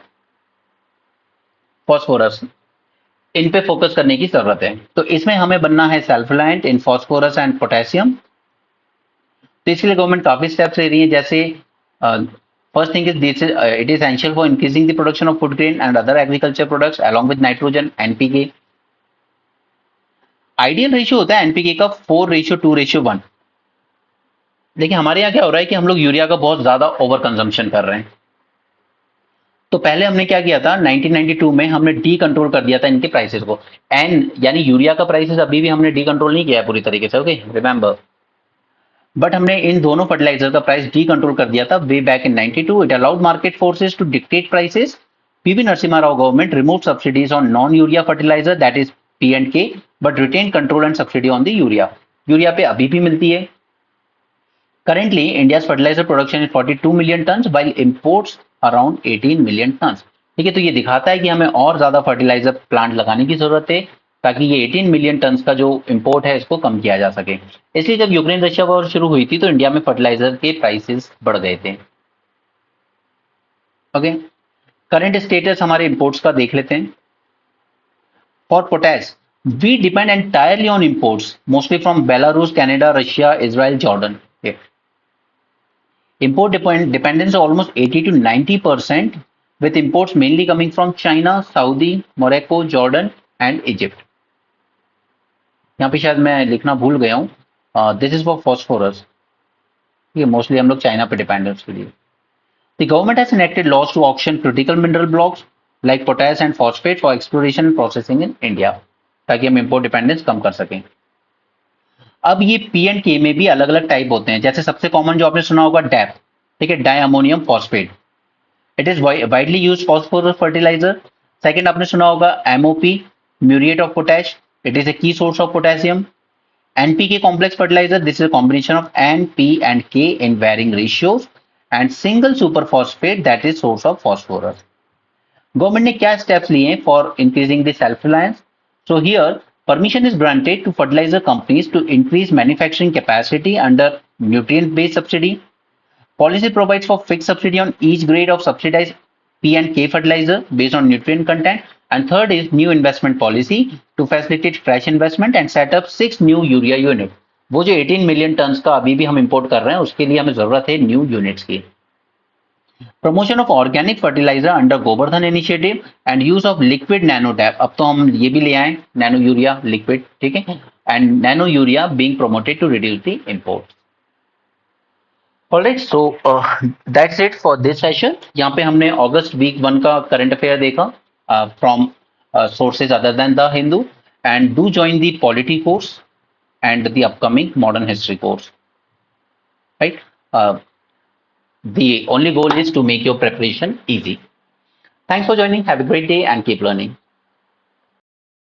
फॉस्फोरस, इन पे फोकस करने की जरूरत है। तो इसमें हमें बनना है self reliant in phosphorus and potassium. तो इसके लिए गवर्नमेंट काफी स्टेप्स ले रही है, जैसे first thing is this it is essential for increasing the production of food grain and other agriculture products along with nitrogen NPK. Ideal ratio होता है एनपीके का 4:2:1। देखिए हमारे यहाँ क्या हो रहा है कि हम लोग यूरिया का बहुत ज्यादा ओवर कंजम्पशन कर रहे हैं। तो पहले हमने क्या किया था 1992 में हमने डी कंट्रोल कर दिया था इनके प्राइसेस को। एन यानी यूरिया का प्राइसेस अभी भी हमने डी कंट्रोल नहीं किया है पूरी तरीके से, ओके रिमेंबर। बट हमने इन दोनों फर्टिलाइजर का प्राइस डी कंट्रोल कर दिया था way back in 92। It allowed market forces to dictate prices. PV Narasimha Rao government remove subsidies on non urea fertiliser that is P and K, but retain control and subsidy on the urea. Urea पे अभी भी मिलती है। Currently, India's fertilizer production is 42 million tons, while imports around 18 million tons. ठीक है, तो ये दिखाता है कि हमें और ज्यादा फर्टिलाइजर प्लांट लगाने की जरूरत है ताकि ये 18 मिलियन टन का जो इंपोर्ट है इसको कम किया जा सके। इसलिए जब यूक्रेन रशिया वॉर शुरू हुई थी तो इंडिया में फर्टिलाइजर के प्राइसेस बढ़ गए थे। ओके, करंट स्टेटस हमारे इंपोर्ट्स का देख लेते हैं। For potash we depend entirely on imports mostly from Belarus, Canada, Russia, Israel, Jordan. Import dependence almost 80 to 90%, with imports mainly coming from China, Saudi, Morocco, Jordan and Egypt. यहाँ पे शायद मैं लिखना भूल गया हूँ। This is for phosphorus. ये मोस्टली हम लोग चाइना पे डिपेंड है उसके लिए। The government has enacted laws to auction critical mineral blocks like potash and phosphate for exploration and processing in India, ताकि हम import dependence कम कर सकें। अब ये पी एंड के में भी अलग अलग टाइप होते हैं, जैसे सबसे कॉमन जो आपने सुना होगा डैप, ठीक है, diammonium phosphate. It is widely use phosphorus fertiliser. Second आपने सुना होगा MOP, muriate of potash. It is a key source of potassium. NPK complex fertiliser, this is a combination of N, P and K in varying ratios, and single superphosphate that is source of phosphorus. Government ने क्या स्टेप्स लिए हैं for increasing the self reliance? So here permission is granted to fertilizer companies to increase manufacturing capacity under nutrient based subsidy. Policy provides for fixed subsidy on each grade of subsidized P and K fertilizer based on nutrient content. And third is new investment policy to facilitate fresh investment and set up 6 new urea unit. वो जो 18 मिलियन टन का अभी भी हम इंपोर्ट कर रहे हैं उसके लिए हमें जरूरत है न्यू यूनिट्स की। Promotion of organic fertiliser under Govardhan initiative and use of liquid nano DAP. अब तो हम ये भी ले आए नैनो यूरिया लिक्विड, ठीक है, and nano urea being promoted to reduce the import. Alright, so that's it for this session. यहाँ पे हमने अगस्त वीक 1 का करंट अफेयर देखा from sources other than the Hindu. And do join the polity course and the upcoming modern history course, right? The only goal is to make your preparation easy. Thanks for joining. Have a great day and keep learning.